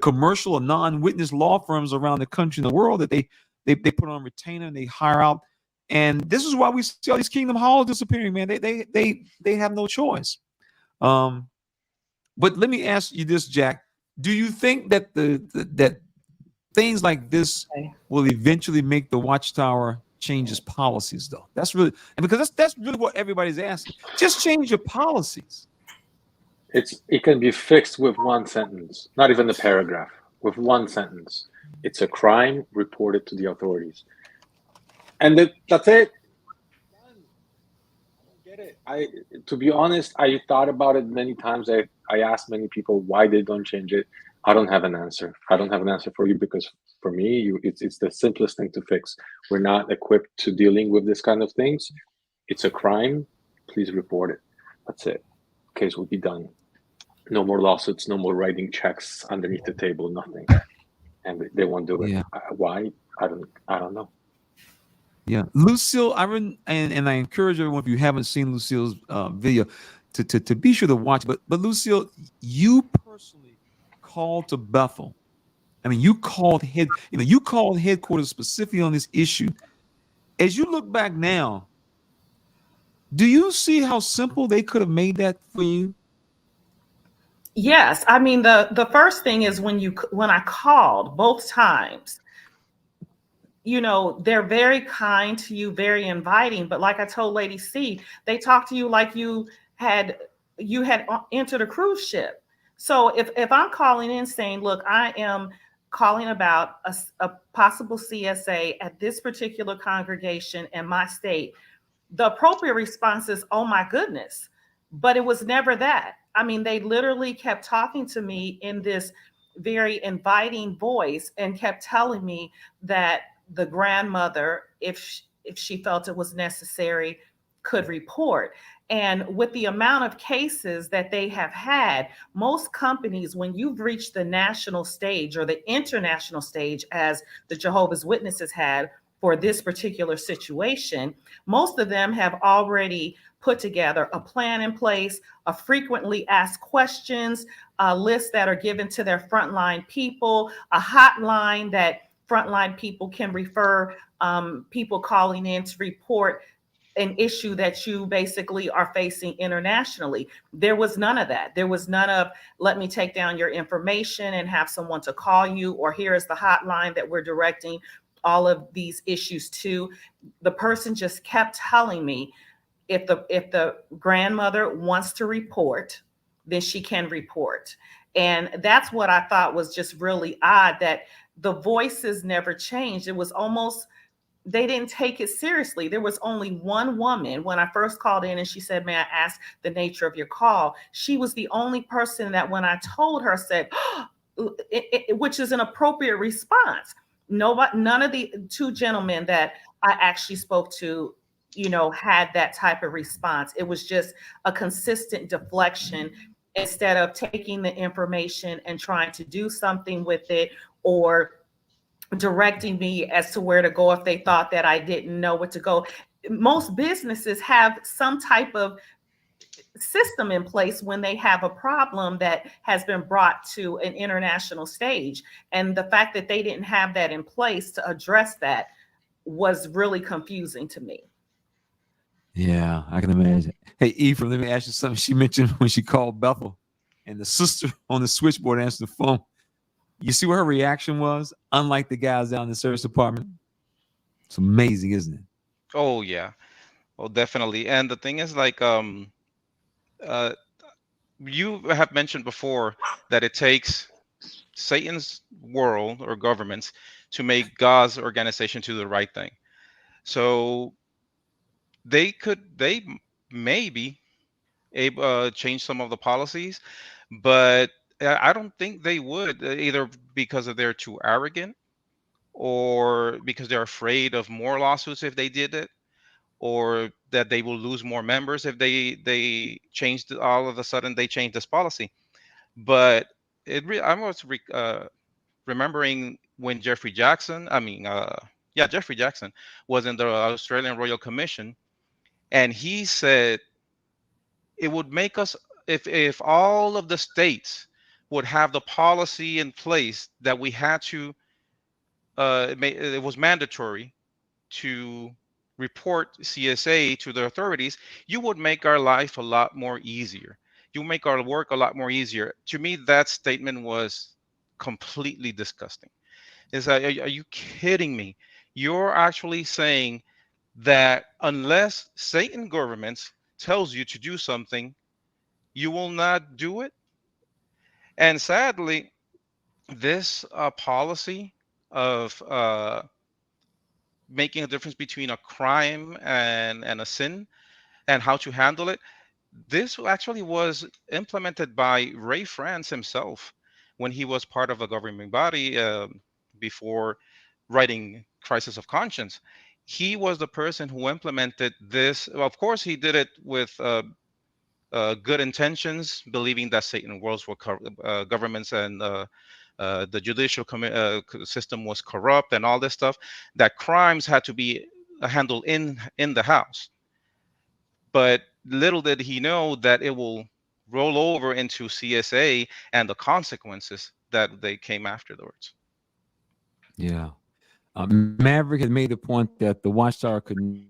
commercial or non-witness law firms around the country and the world that they put on retainer and they hire out. And this is why we see all these Kingdom Halls disappearing, man. They have no choice. But let me ask you this, Jack. Do you think that that things like this will eventually make the Watchtower change its policies, though? That's really, and because that's really what everybody's asking. Just change your policies. It can be fixed with one sentence, not even the paragraph, with one sentence. It's a crime, reported to the authorities. And that's it. I don't get it. To be honest, I thought about it many times. I asked many people why they don't change it. I don't have an answer. I don't have an answer for you because for me, it's the simplest thing to fix. We're not equipped to dealing with this kind of things. It's a crime. Please report it. That's it. Case will be done. No more lawsuits. No more writing checks underneath the table. Nothing. And they won't do it. Yeah. Why? I don't know. Yeah, Lucille, and I encourage everyone, if you haven't seen Lucille's video, to be sure to watch. But Lucille, you personally called to Bethel. I mean, you called headquarters specifically on this issue. As you look back now, do you see how simple they could have made that for you? Yes, I mean the first thing is when I called both times, you know, they're very kind to you, very inviting. But like I told Lady C, they talk to you like you had entered a cruise ship. So if I'm calling in saying, look, I am calling about a possible CSA at this particular congregation in my state, the appropriate response is, oh my goodness. But it was never that. I mean, they literally kept talking to me in this very inviting voice and kept telling me that the grandmother, if she felt it was necessary, could report. And with the amount of cases that they have had, most companies, when you've reached the national stage or the international stage, as the Jehovah's Witnesses had for this particular situation, most of them have already put together a plan in place, a frequently asked questions, a list that are given to their frontline people, a hotline that frontline people can refer people calling in to report an issue that you basically are facing internationally. There was none of that. There was none of, let me take down your information and have someone to call you, or here is the hotline that we're directing all of these issues to. The person just kept telling me, if the grandmother wants to report, then she can report. And that's what I thought was just really odd, that the voices never changed. It was almost, they didn't take it seriously. There was only one woman when I first called in and she said, may I ask the nature of your call? She was the only person that when I told her said, which is an appropriate response. None of the two gentlemen that I actually spoke to, you know, had that type of response. It was just a consistent deflection instead of taking the information and trying to do something with it, or directing me as to where to go if they thought that I didn't know what to go. Most businesses have some type of system in place when they have a problem that has been brought to an international stage. And the fact that they didn't have that in place to address that was really confusing to me. Yeah, I can imagine. Hey, Ephraim, let me ask you something. She mentioned when she called Bethel and the sister on the switchboard answered the phone. You see what her reaction was? Unlike the guys down in the service department. It's amazing, isn't it? Oh yeah. Oh, definitely. And the thing is, like, you have mentioned before that it takes Satan's world or governments to make God's organization do the right thing. So they maybe able change some of the policies, but I don't think they would, either because of they're too arrogant, or because they're afraid of more lawsuits if they did it, or that they will lose more members if they changed, all of a sudden they changed this policy. But I was remembering when Jeffrey Jackson was in the Australian Royal Commission, and he said it would make us, if all of the states would have the policy in place that we had to it was mandatory to report CSA to the authorities, you would make our life a lot more easier. You make our work a lot more easier. To me, that statement was completely disgusting. Is that, are you kidding me? You're actually saying that unless Satan governments tells you to do something, you will not do it? And sadly, this policy of making a difference between a crime and a sin and how to handle it, this actually was implemented by Ray France himself when he was part of a governing body before writing Crisis of Conscience. He was the person who implemented this. Of course, he did it with good intentions, believing that Satan rules were governments and the judicial system was corrupt and all this stuff, that crimes had to be handled in the house. But little did he know that it will roll over into CSA and the consequences that they came afterwards. Yeah. Maverick had made the point that the Watchtower couldn't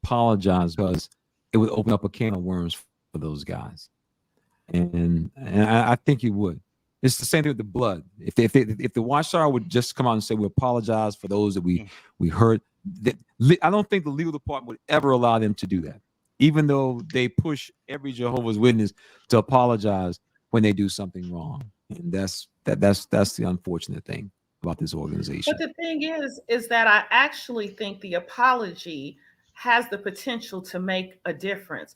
apologize because it would open up a can of worms for those guys. And I think he would. It's the same thing with the blood. If the Watchtower would just come out and say, we apologize for those that we hurt, I don't think the legal department would ever allow them to do that, even though they push every Jehovah's Witness to apologize when they do something wrong. And that's the unfortunate thing about this organization. But the thing is that I actually think the apology has the potential to make a difference.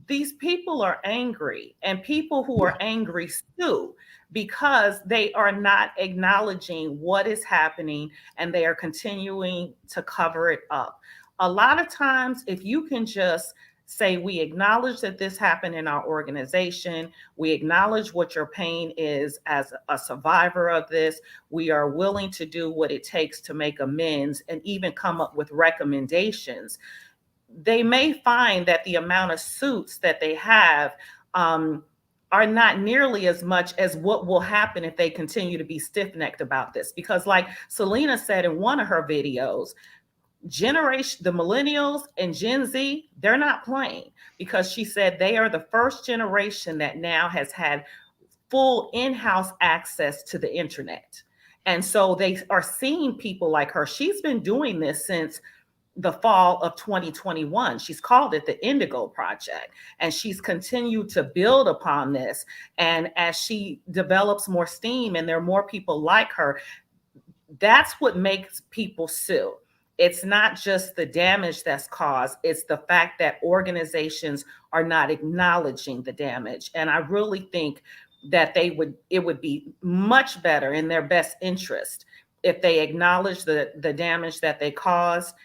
These people are angry, and people who are angry sue because they are not acknowledging what is happening and they are continuing to cover it up. A lot of times, if you can just say, we acknowledge that this happened in our organization, we acknowledge what your pain is as a survivor of this, we are willing to do what it takes to make amends and even come up with recommendations, they may find that the amount of suits that they have are not nearly as much as what will happen if they continue to be stiff-necked about this. Because like Selena said in one of her videos, the millennials and Gen Z, they're not playing, because she said they are the first generation that now has had full in-house access to the internet. And so they are seeing people like her. She's been doing this since the fall of 2021. She's called it the Indigo Project, and she's continued to build upon this. And as she develops more steam and there are more people like her, that's what makes people sue. It's not just the damage that's caused, it's the fact that organizations are not acknowledging the damage. And I really think that it would be much better in their best interest if they acknowledge the damage that they caused,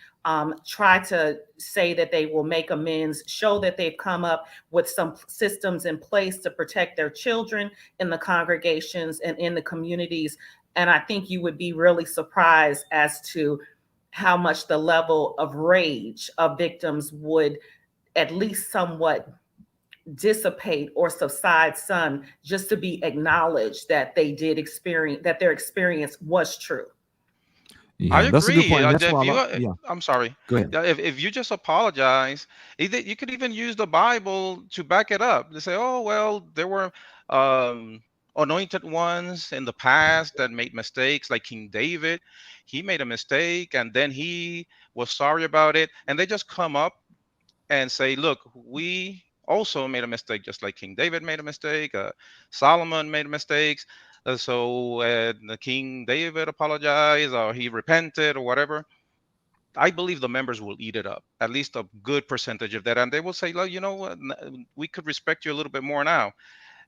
try to say that they will make amends, show that they've come up with some systems in place to protect their children in the congregations and in the communities. And I think you would be really surprised as to how much the level of rage of victims would at least somewhat dissipate or subside some, just to be acknowledged that they did experience, that their experience was true. Yeah, I agree. That's a good point. That's I'm sorry. Go ahead. If you just apologize, you could even use the Bible to back it up. They say, oh, well, there were anointed ones in the past that made mistakes, like King David. He made a mistake and then he was sorry about it. And they just come up and say, look, we also made a mistake, just like King David made a mistake. Solomon made mistakes. So the King David apologized, or he repented, or whatever. I believe the members will eat it up, at least a good percentage of that. And they will say, well, you know what, we could respect you a little bit more now.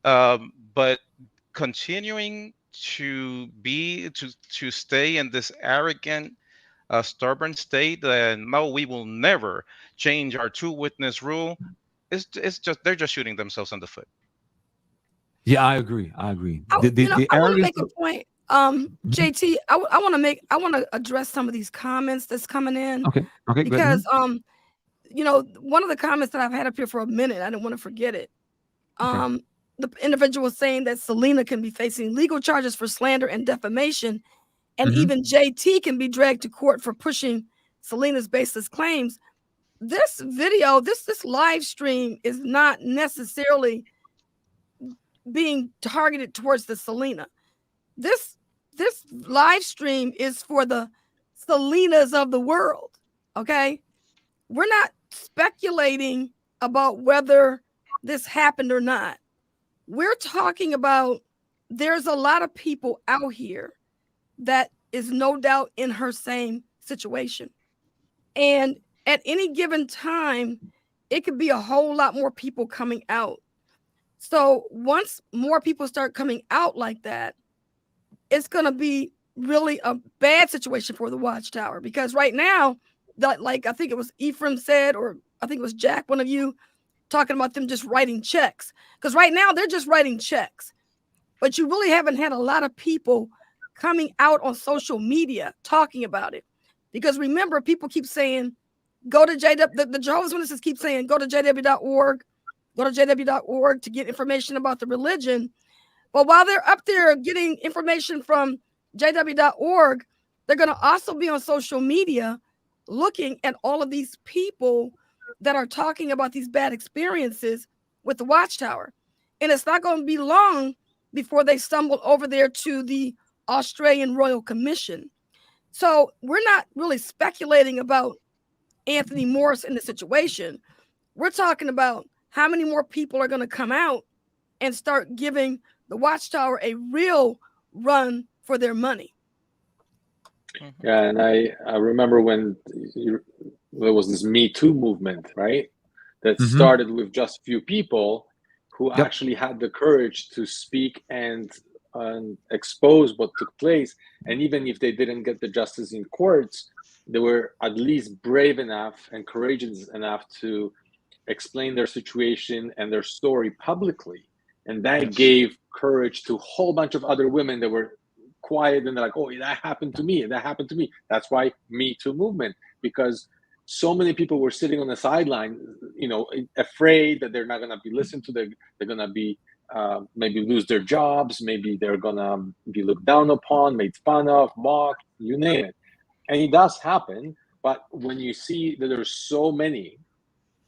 But continuing to stay in this arrogant, stubborn state, and no, we will never change our two witness rule. It's just, they're just shooting themselves in the foot. Yeah, I agree. I want to make a point. JT, I want to address some of these comments that's coming in. Okay. Because one of the comments that I've had up here for a minute, I didn't want to forget it. The individual was saying that Selena can be facing legal charges for slander and defamation, and even JT can be dragged to court for pushing Selena's baseless claims. This video, this live stream is not necessarily being targeted towards the Selena. This live stream is for the Selenas of the world. Okay, we're not speculating about whether this happened or not. We're talking about there's a lot of people out here that is no doubt in her same situation. And at any given time, it could be a whole lot more people coming out. So once more people start coming out like that, it's going to be really a bad situation for the Watchtower, because right now, like I think it was Ephraim said, or I think it was Jack, one of you, talking about them just writing checks. Because right now they're just writing checks, but you really haven't had a lot of people coming out on social media talking about it. Because remember, people keep saying, go to JW, the Jehovah's Witnesses keep saying, go to JW.org, go to JW.org to get information about the religion. But while they're up there getting information from JW.org, they're going to also be on social media looking at all of these people that are talking about these bad experiences with the Watchtower. And it's not going to be long before they stumble over there to the Australian Royal Commission. So we're not really speculating about Anthony Morris in the situation. We're talking about how many more people are going to come out and start giving the Watchtower a real run for their money. Yeah, and I remember when there was this Me Too movement, right? That started with just a few people who actually had the courage to speak and expose what took place. And even if they didn't get the justice in courts, they were at least brave enough and courageous enough to explain their situation and their story publicly. And that gave courage to a whole bunch of other women that were quiet, and they're like, oh, that happened to me, that happened to me. That's why Me Too movement, because so many people were sitting on the sideline, you know, afraid that they're not going to be listened to, they're going to be maybe lose their jobs, maybe they're going to be looked down upon, made fun of, mocked, you name it. And it does happen, but when you see that there's so many,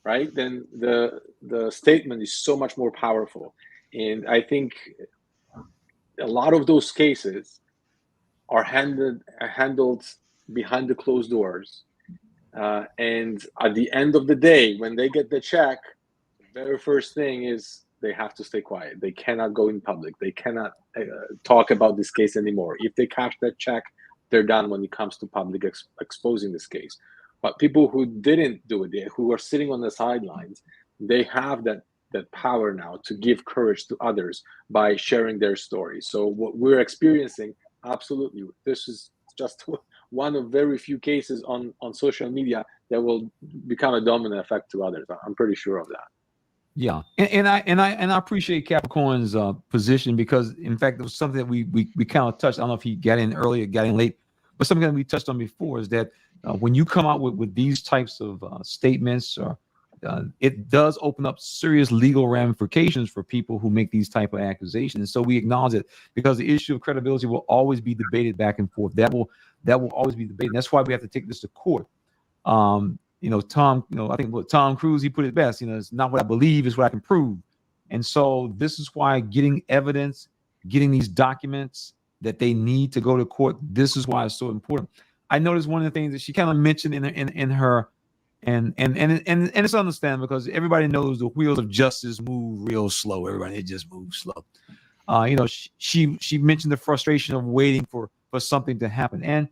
right, then the statement is so much more powerful. And I think a lot of those cases are handled behind the closed doors. And at the end of the day, when they get the check, the very first thing is they have to stay quiet. They cannot go in public. They cannot talk about this case anymore. If they cash that check, they're done when it comes to public exposing this case. But people who didn't do it, who are sitting on the sidelines, they have that power now to give courage to others by sharing their stories. So what we're experiencing, absolutely, this is just one of very few cases on social media that will become a dominant effect to others. I'm pretty sure of that. Yeah, and I appreciate Capricorn's position, because in fact it was something that we kind of touched. I don't know if he got in early or got in late, but something that we touched on before is that when you come out with these types of statements, or it does open up serious legal ramifications for people who make these type of accusations. And so we acknowledge it, because the issue of credibility will always be debated back and forth. That will always be debated. And that's why we have to take this to court. You know, Tom, you know, I think what Tom Cruise, he put it best, you know, it's not what I believe, it's what I can prove. And so this is why getting evidence, getting these documents that they need to go to court, this is why it's so important. I noticed one of the things that she kind of mentioned in her, and it's understandable, because everybody knows the wheels of justice move real slow. Everybody, it just moves slow. You know, she mentioned the frustration of waiting for something to happen, and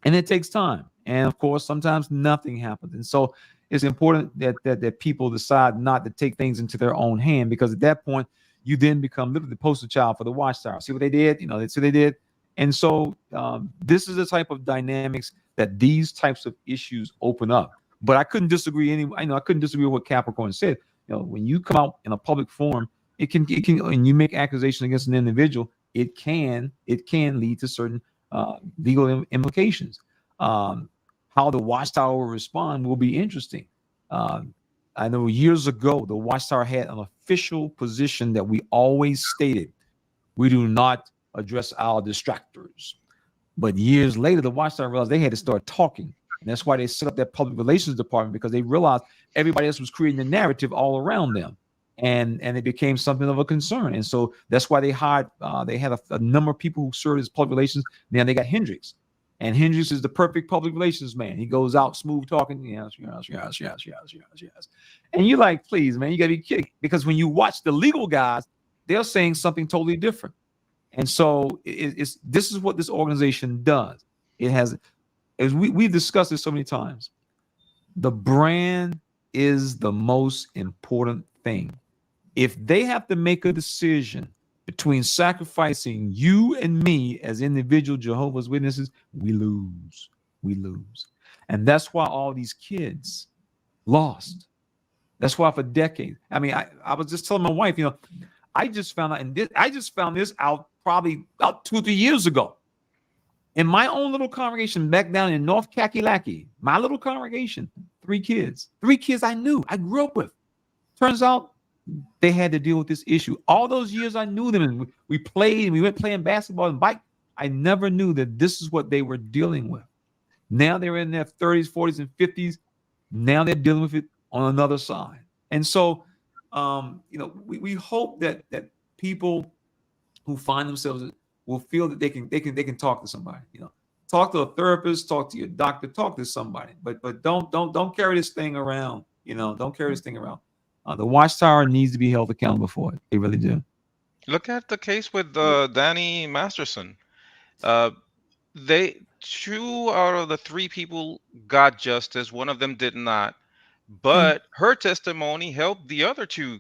it takes time. And of course, sometimes nothing happens. And so it's important that people decide not to take things into their own hand, because at that point, you then become literally the poster child for the Watchtower. See what they did? You know, that's what they did. And so this is the type of dynamics that these types of issues open up. But I couldn't disagree. I couldn't disagree with what Capricorn said. You know, when you come out in a public forum, it can, and you make accusations against an individual, it can lead to certain legal implications. How the Watchtower will respond will be interesting. I know years ago, the Watchtower had an official position that we always stated: we do not address our distractors. But years later, the Watchtower realized they had to start talking. And that's why they set up that public relations department, because they realized everybody else was creating a narrative all around them. And it became something of a concern. And so that's why they hired, they had a number of people who served as public relations. Then they got Hendricks. And Hendricks is the perfect public relations man. He goes out smooth talking. Yes. And you're like, please, man, you got to be kidding. Because when you watch the legal guys, they're saying something totally different. And so this is what this organization does. It has, as we've discussed this so many times, the brand is the most important thing. If they have to make a decision between sacrificing you and me as individual Jehovah's Witnesses, we lose. We lose. And that's why all these kids lost. That's why for decades. I mean, I was just telling my wife, you know, I just found out, and I just found this out probably about 2 or 3 years ago. In my own little congregation back down in North Kakalaki, my little congregation, 3 kids I knew, I grew up with. Turns out they had to deal with this issue. All those years I knew them, and we played, and we went playing basketball and bike. I never knew that this is what they were dealing with. Now they're in their 30s, 40s, and 50s. Now they're dealing with it on another side. And so, you know, we hope that people who find themselves will feel that they can talk to somebody. You know, talk to a therapist, talk to your doctor, talk to somebody. But don't carry this thing around. You know, don't carry this thing around. The Watchtower needs to be held accountable for it. They really do. Look at the case with Danny Masterson. 2 out of the 3 people got justice. 1 of them did not. But her testimony helped the other 2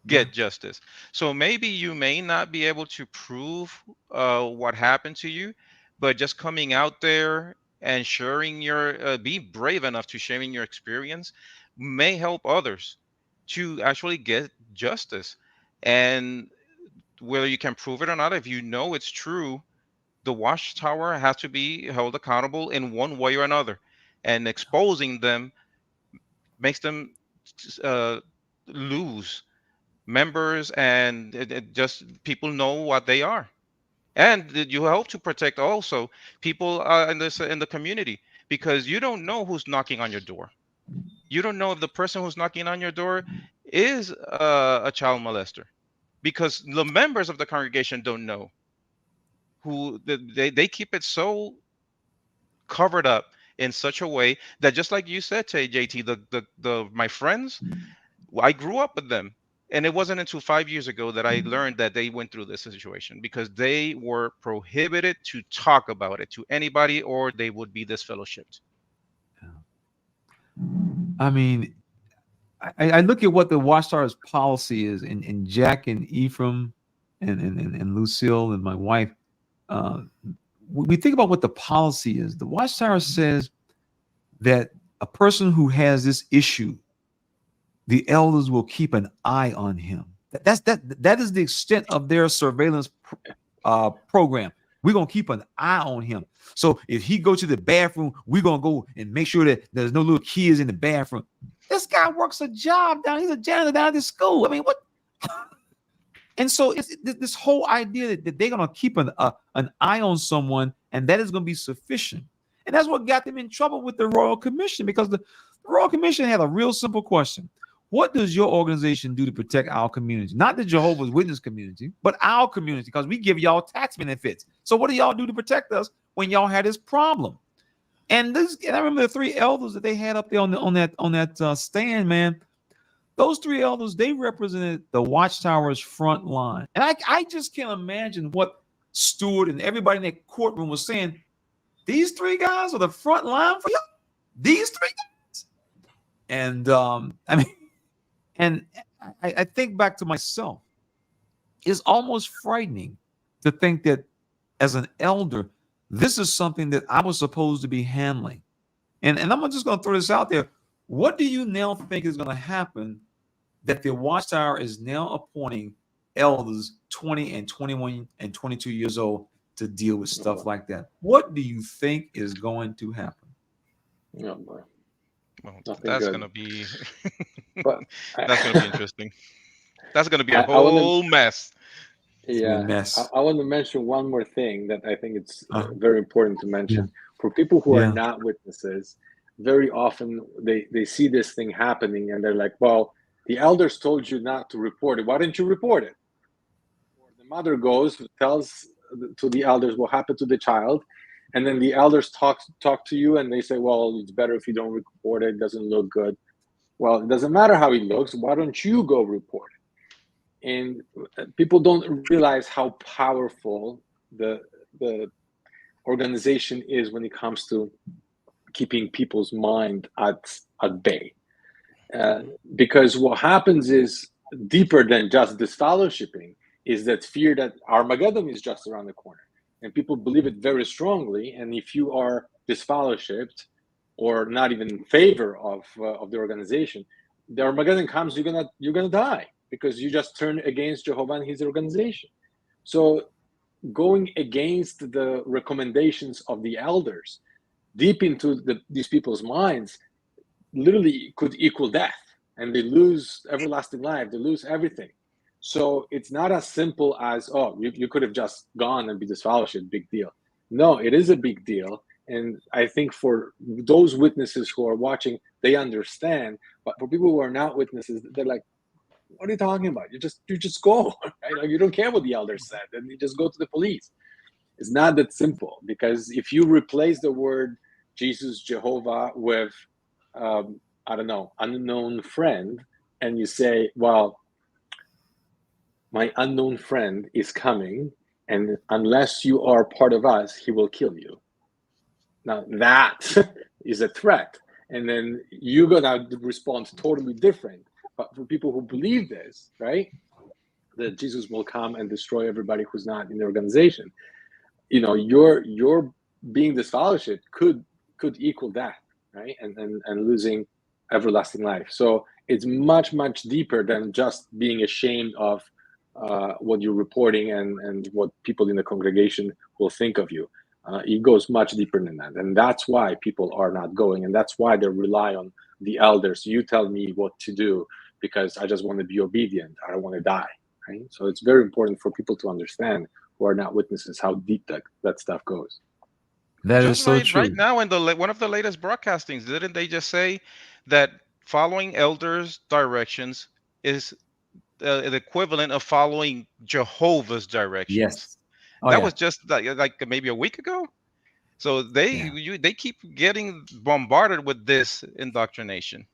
get justice. So maybe you may not be able to prove what happened to you, but just coming out there and sharing your, be brave enough to sharing your experience may help others to actually get justice. And whether you can prove it or not, if you know it's true, the Watchtower has to be held accountable in one way or another. And exposing them makes them lose members, and just people know what they are. And you help to protect also people in the community, because you don't know who's knocking on your door. You don't know if the person who's knocking on your door is a child molester, because the members of the congregation don't know. Who they keep it so covered up in such a way that, just like you said, JT, the my friends, I grew up with them, and it wasn't until 5 years ago that I learned that they went through this situation, because they were prohibited to talk about it to anybody, or they would be disfellowshipped. I mean, I look at what the Watchtower's policy is, and Jack and Ephraim and Lucille and my wife, we think about what the policy is. The Watchtower says that a person who has this issue, the elders will keep an eye on him. That is the extent of their surveillance program. We're gonna keep an eye on him. So if he go to the bathroom, we're gonna go and make sure that there's no little kids in the bathroom. This guy works a job down. He's a janitor down at this school. I mean, what? And so it's this whole idea that they're gonna keep an eye on someone, and that is gonna be sufficient. And that's what got them in trouble with the Royal Commission, because the Royal Commission had a real simple question. What does your organization do to protect our community? Not the Jehovah's Witness community, but our community, because we give y'all tax benefits. So what do y'all do to protect us when y'all had this problem? And I remember the 3 elders that they had up there on that stand, man. Those 3 elders, they represented the Watchtower's front line. And I just can't imagine what Stewart and everybody in that courtroom was saying. These 3 guys are the front line for y'all? These 3 guys? And I mean, and I think back to myself. It's almost frightening to think that as an elder, this is something that I was supposed to be handling. And I'm just going to throw this out there. What do you now think is going to happen that the Watchtower is now appointing elders 20 and 21 and 22 years old to deal with stuff like that? What do you think is going to happen? Oh, boy. Well, that's going to be that's going to be interesting. That's going to be a whole mess. Yeah, I want to mention one more thing that I think it's very important to mention. For people who are not witnesses, very often they see this thing happening and they're like, well, the elders told you not to report it. Why didn't you report it? Or the mother goes, tells to the elders what happened to the child, and then the elders talk to you and they say, well, it's better if you don't report it. It doesn't look good. Well, it doesn't matter how it looks. Why don't you go report it? And people don't realize how powerful the organization is when it comes to keeping people's mind at bay. Because what happens is deeper than just disfellowshipping. is that fear that Armageddon is just around the corner. And people believe it very strongly. And if you are disfellowshipped or not even in favor of the organization, the Armageddon comes, you're gonna die because you just turn against Jehovah and his organization. So going against the recommendations of the elders deep into these people's minds literally could equal death, and they lose everlasting life, they lose everything. So it's not as simple as, oh, you could have just gone and be disfellowshipped, big deal. No, it is a big deal. And I think for those witnesses who are watching, they understand. But for people who are not witnesses, they're like, what are you talking about? You just go, right? Like, you don't care what the elders said, and you just go to the police. It's not that simple, because if you replace the word Jesus, Jehovah with, I don't know, unknown friend, and you say, well, my unknown friend is coming, and unless you are part of us, he will kill you. Now that is a threat, and then you're gonna respond totally different. But for people who believe this, right, that Jesus will come and destroy everybody who's not in the organization, you know, your being disfellowshipped could equal that, right, and losing everlasting life. So it's much deeper than just being ashamed of what you're reporting and what people in the congregation will think of you. It goes much deeper than that, and that's why people are not going, and that's why they rely on the elders. You tell me what to do because I just want to be obedient. I don't want to die, right? So it's very important for people to understand who are not witnesses how deep that stuff goes. That is so true. Right now, in one of the latest broadcastings, didn't they just say that following elders' directions is the equivalent of following Jehovah's directions? Yes. Oh, that yeah. was just like maybe a week ago. So they keep getting bombarded with this indoctrination.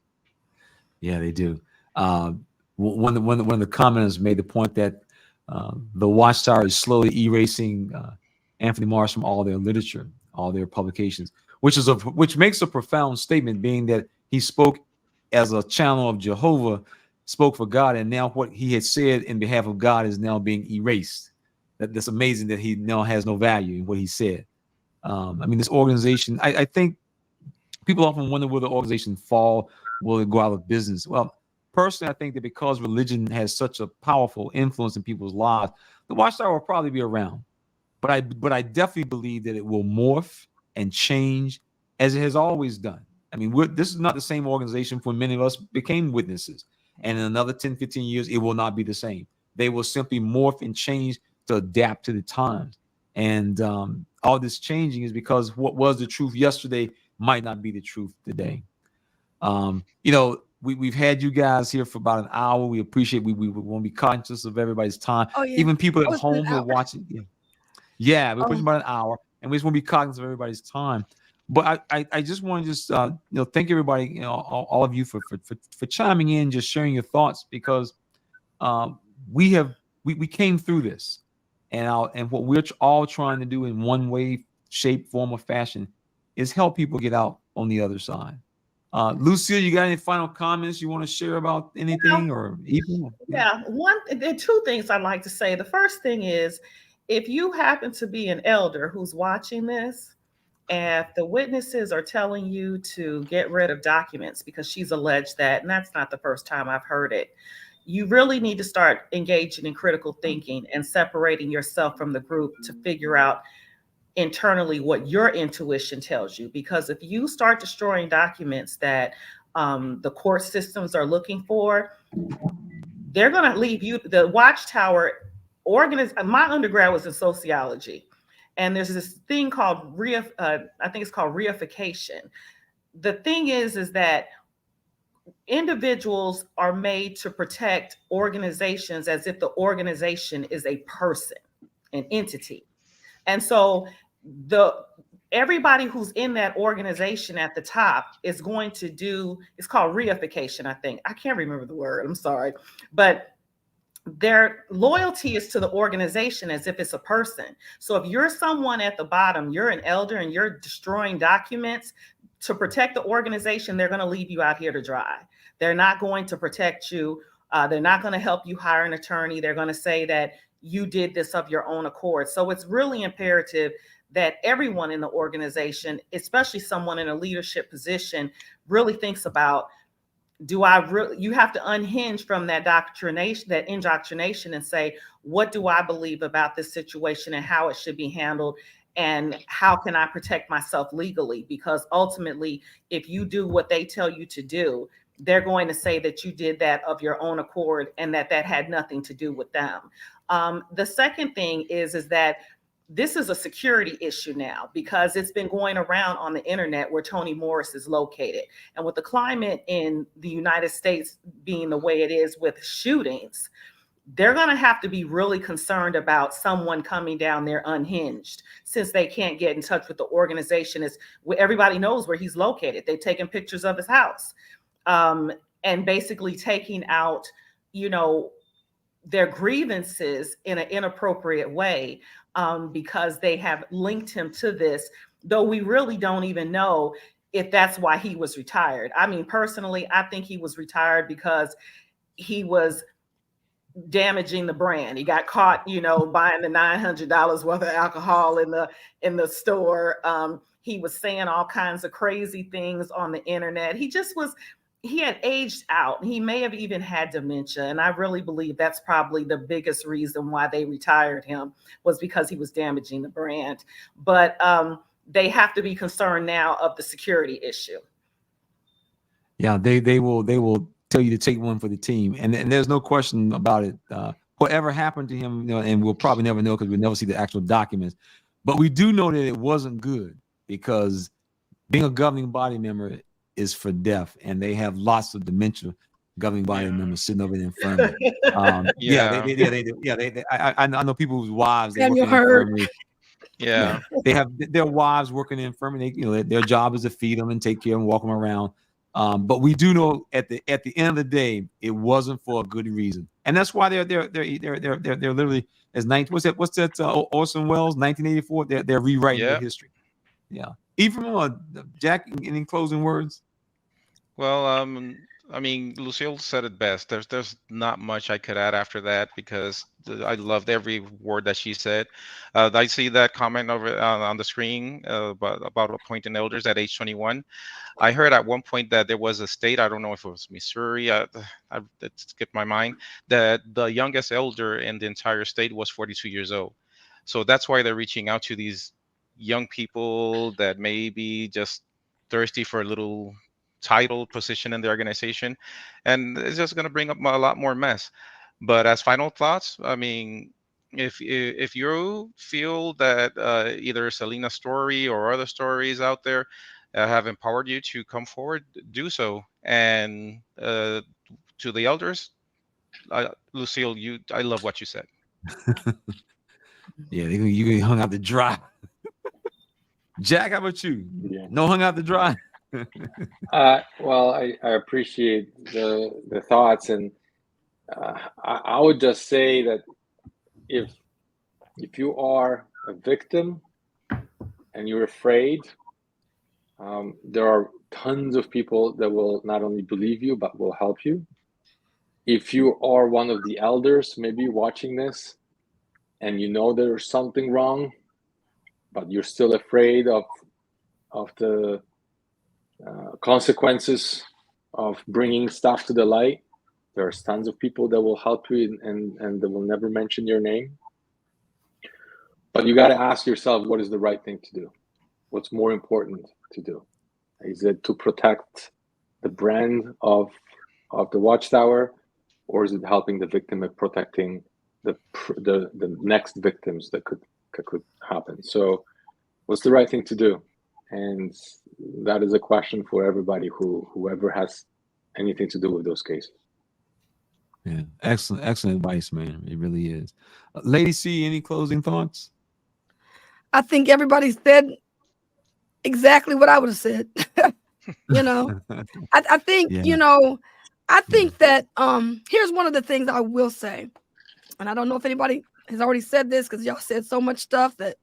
Yeah, they do. One of the commenters made the point that the Watchtower is slowly erasing Anthony Mars from all their literature, all their publications, which makes a profound statement, being that he spoke as a channel of Jehovah, spoke for God, and now what he had said in behalf of God is now being erased. That's amazing that he now has no value in what he said. I mean, this organization, I think people often wonder will the organization fall, will it go out of business? Well, personally, I think that because religion has such a powerful influence in people's lives, the Watchtower will probably be around. But I definitely believe that it will morph and change as it has always done. I mean, this is not the same organization when many of us became witnesses. And in another 10, 15 years, it will not be the same. They will simply morph and change to adapt to the times. And all this changing is because what was the truth yesterday might not be the truth today. You know, we've had you guys here for about an hour. We appreciate. We want to be conscious of everybody's time. Oh, yeah. Even people at home who are watching. Yeah, we're pushing about an hour, and we just want to be cognizant of everybody's time. But I just want to just thank everybody, all of you for chiming in, just sharing your thoughts, because we came through this, and what we're all trying to do in one way, shape, form, or fashion is help people get out on the other side. Lucille, you got any final comments you want to share about anything, or even? Yeah, there are two things I'd like to say. The first thing is, if you happen to be an elder who's watching this, and the witnesses are telling you to get rid of documents because she's alleged that, and that's not the first time I've heard it, you really need to start engaging in critical thinking and separating yourself from the group to figure out internally what your intuition tells you. Because if you start destroying documents that the court systems are looking for, they're going to leave you. The Watchtower my undergrad was in sociology, and there's this thing called I think it's called reification. The thing is that individuals are made to protect organizations as if the organization is a person, an entity. And so everybody who's in that organization at the top is going to do, it's called reification, I think. I can't remember the word, I'm sorry. But their loyalty is to the organization as if it's a person. So if you're someone at the bottom, you're an elder and you're destroying documents to protect the organization, they're going to leave you out here to dry. They're not going to protect you. They're not going to help you hire an attorney. They're going to say that you did this of your own accord. So it's really imperative that everyone in the organization, especially someone in a leadership position, really thinks about, you have to unhinge from that indoctrination and say, what do I believe about this situation and how it should be handled? And how can I protect myself legally? Because ultimately, if you do what they tell you to do, they're going to say that you did that of your own accord and that had nothing to do with them. The second thing is that this is a security issue now, because it's been going around on the internet where Toni Morris is located. And with the climate in the United States being the way it is with shootings, they're going to have to be really concerned about someone coming down there unhinged, since they can't get in touch with the organization. Everybody knows where he's located. They've taken pictures of his house, and basically taking out, their grievances in an inappropriate way, because they have linked him to this, though we really don't even know if that's why he was retired. I mean, personally, I think he was retired because he was damaging the brand. He got caught, buying the $900 worth of alcohol in the store. He was saying all kinds of crazy things on the internet. He had aged out. He may have even had dementia. And I really believe that's probably the biggest reason why they retired him, was because he was damaging the brand. But they have to be concerned now of the security issue. Yeah, they will tell you to take one for the team. And there's no question about it. Whatever happened to him, and we'll probably never know because we'll never see the actual documents. But we do know that it wasn't good, because being a governing body member is for deaf, and they have lots of dementia governing body members sitting over in the infirmary. I know people whose wives, they work in the infirmary. Yeah, they have their wives working in the infirmary. Their job is to feed them and take care of them, walk them around. But we do know at the end of the day, it wasn't for a good reason, and that's why they're literally, as what's that Orson Welles 1984. They're rewriting the history. Yeah, even Jack, any closing words? Well, I mean, Lucille said it best. There's not much I could add after that, because I loved every word that she said. I see that comment over on the screen about appointing elders at age 21. I heard at one point that there was a state, I don't know if it was Missouri, it skipped my mind, that the youngest elder in the entire state was 42 years old. So that's why they're reaching out to these young people that may be just thirsty for a little title position in the organization, and it's just going to bring up a lot more mess. But as final thoughts, I mean, if you feel that either Selena's story or other stories out there have empowered you to come forward, do so. And to the elders, Lucille, I love what you said. Yeah, you hung out to dry. Jack, how about you? Yeah. No hung out to dry. Well, I appreciate the thoughts, and I would just say that if you are a victim and you're afraid, there are tons of people that will not only believe you but will help you. If you are one of the elders maybe watching this, and there's something wrong, but you're still afraid of the consequences of bringing stuff to the light, there's tons of people that will help you and that will never mention your name. But you got to ask yourself, what is the right thing to do? What's more important to do? Is it to protect the brand of the Watchtower, or is it helping the victim and protecting the next victims that could happen? So what's the right thing to do? And that is a question for everybody whoever has anything to do with those cases. Yeah, excellent advice, man. It really is. Lady C, any closing thoughts? I think everybody said exactly what I would have said. I think, I think that here's one of the things I will say, and I don't know if anybody has already said this because y'all said so much stuff that,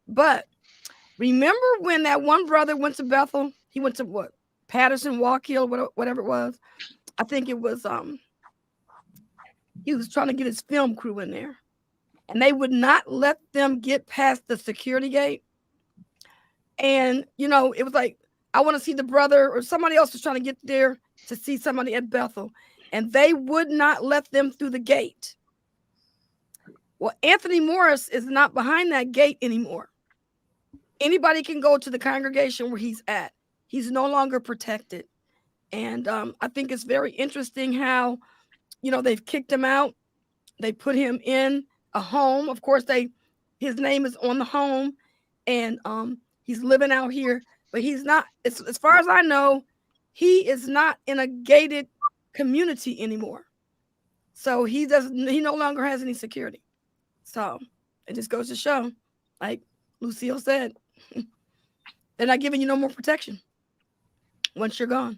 but remember when that one brother went to Bethel? He went to what? Patterson, Walk Hill, whatever it was. I think it was he was trying to get his film crew in there. and they would not let them get past the security gate. And, you know, it was like, I want to see the brother, or somebody else was trying to get there to see somebody at Bethel, and they would not let them through the gate. Well, Anthony Morris is not behind that gate anymore. Anybody can go to the congregation where he's at. He's no longer protected. And I think it's very interesting how, you know, they've kicked him out. They put him in a home. Of course, his name is on the home, and he's living out here, but he's not, as far as I know, he is not in a gated community anymore. So he no longer has any security. So it just goes to show, like Lucille said, they're not giving you no more protection once you're gone.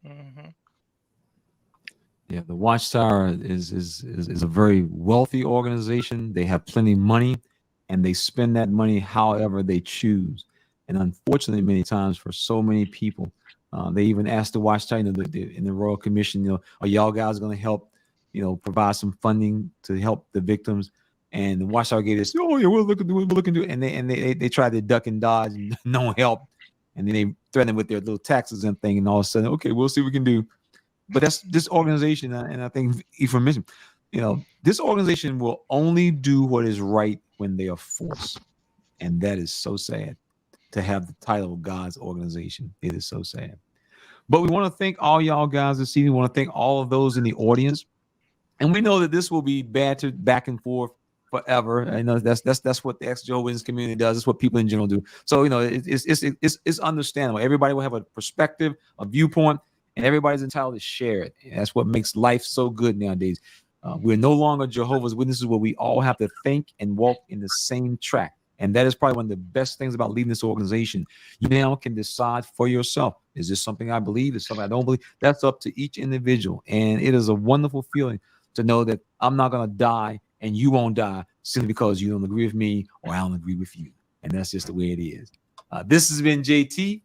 Mm-hmm. Yeah, the Watchtower is a very wealthy organization. They have plenty of money, and they spend that money however they choose. And unfortunately, many times for so many people, they even asked the Watchtower, you know, in the Royal Commission, you know, are y'all guys going to help, you know, provide some funding to help the victims? And the Watchtower gave this, oh yeah, we're looking to it, and they tried to duck and dodge, and no help, and then they threatened with their little taxes and thing, and all of a sudden, okay, we'll see what we can do. But that's this organization, and I think Ephraim mentioned, you know, this organization will only do what is right when they are forced, and that is so sad to have the title of God's organization. It is so sad. But we want to thank all y'all guys this evening. We want to thank all of those in the audience, and we know that this will be battered back and forth forever. I know that's what the EXJWs community does. It's what people in general do. So, you know, it's understandable. Everybody will have a perspective, a viewpoint, and everybody's entitled to share it. And that's what makes life so good nowadays. We're no longer Jehovah's Witnesses, where we all have to think and walk in the same track. And that is probably one of the best things about leading this organization. You now can decide for yourself. Is this something I believe? Is this something I don't believe? That's up to each individual. And it is a wonderful feeling to know that I'm not going to die and you won't die simply because you don't agree with me or I don't agree with you. And that's just the way it is. This has been JT.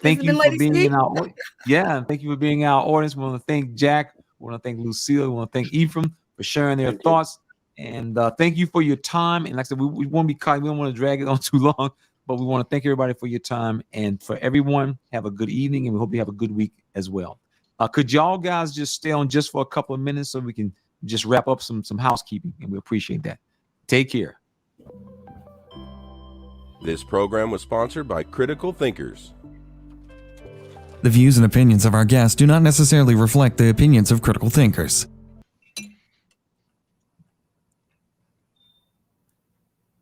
Thank you for being in our audience. Yeah, thank you for being in our audience. We want to thank Jack. We want to thank Lucille. We want to thank Ephraim for sharing their thoughts. And thank you for your time. And like I said, we won't be caught. We don't want to drag it on too long, but we want to thank everybody for your time. And for everyone, have a good evening, and we hope you have a good week as well. Could y'all guys just stay on just for a couple of minutes so we can just wrap up some housekeeping, and we appreciate that. Take care. This program was sponsored by Critical Thinkers. The views and opinions of our guests do not necessarily reflect the opinions of Critical Thinkers.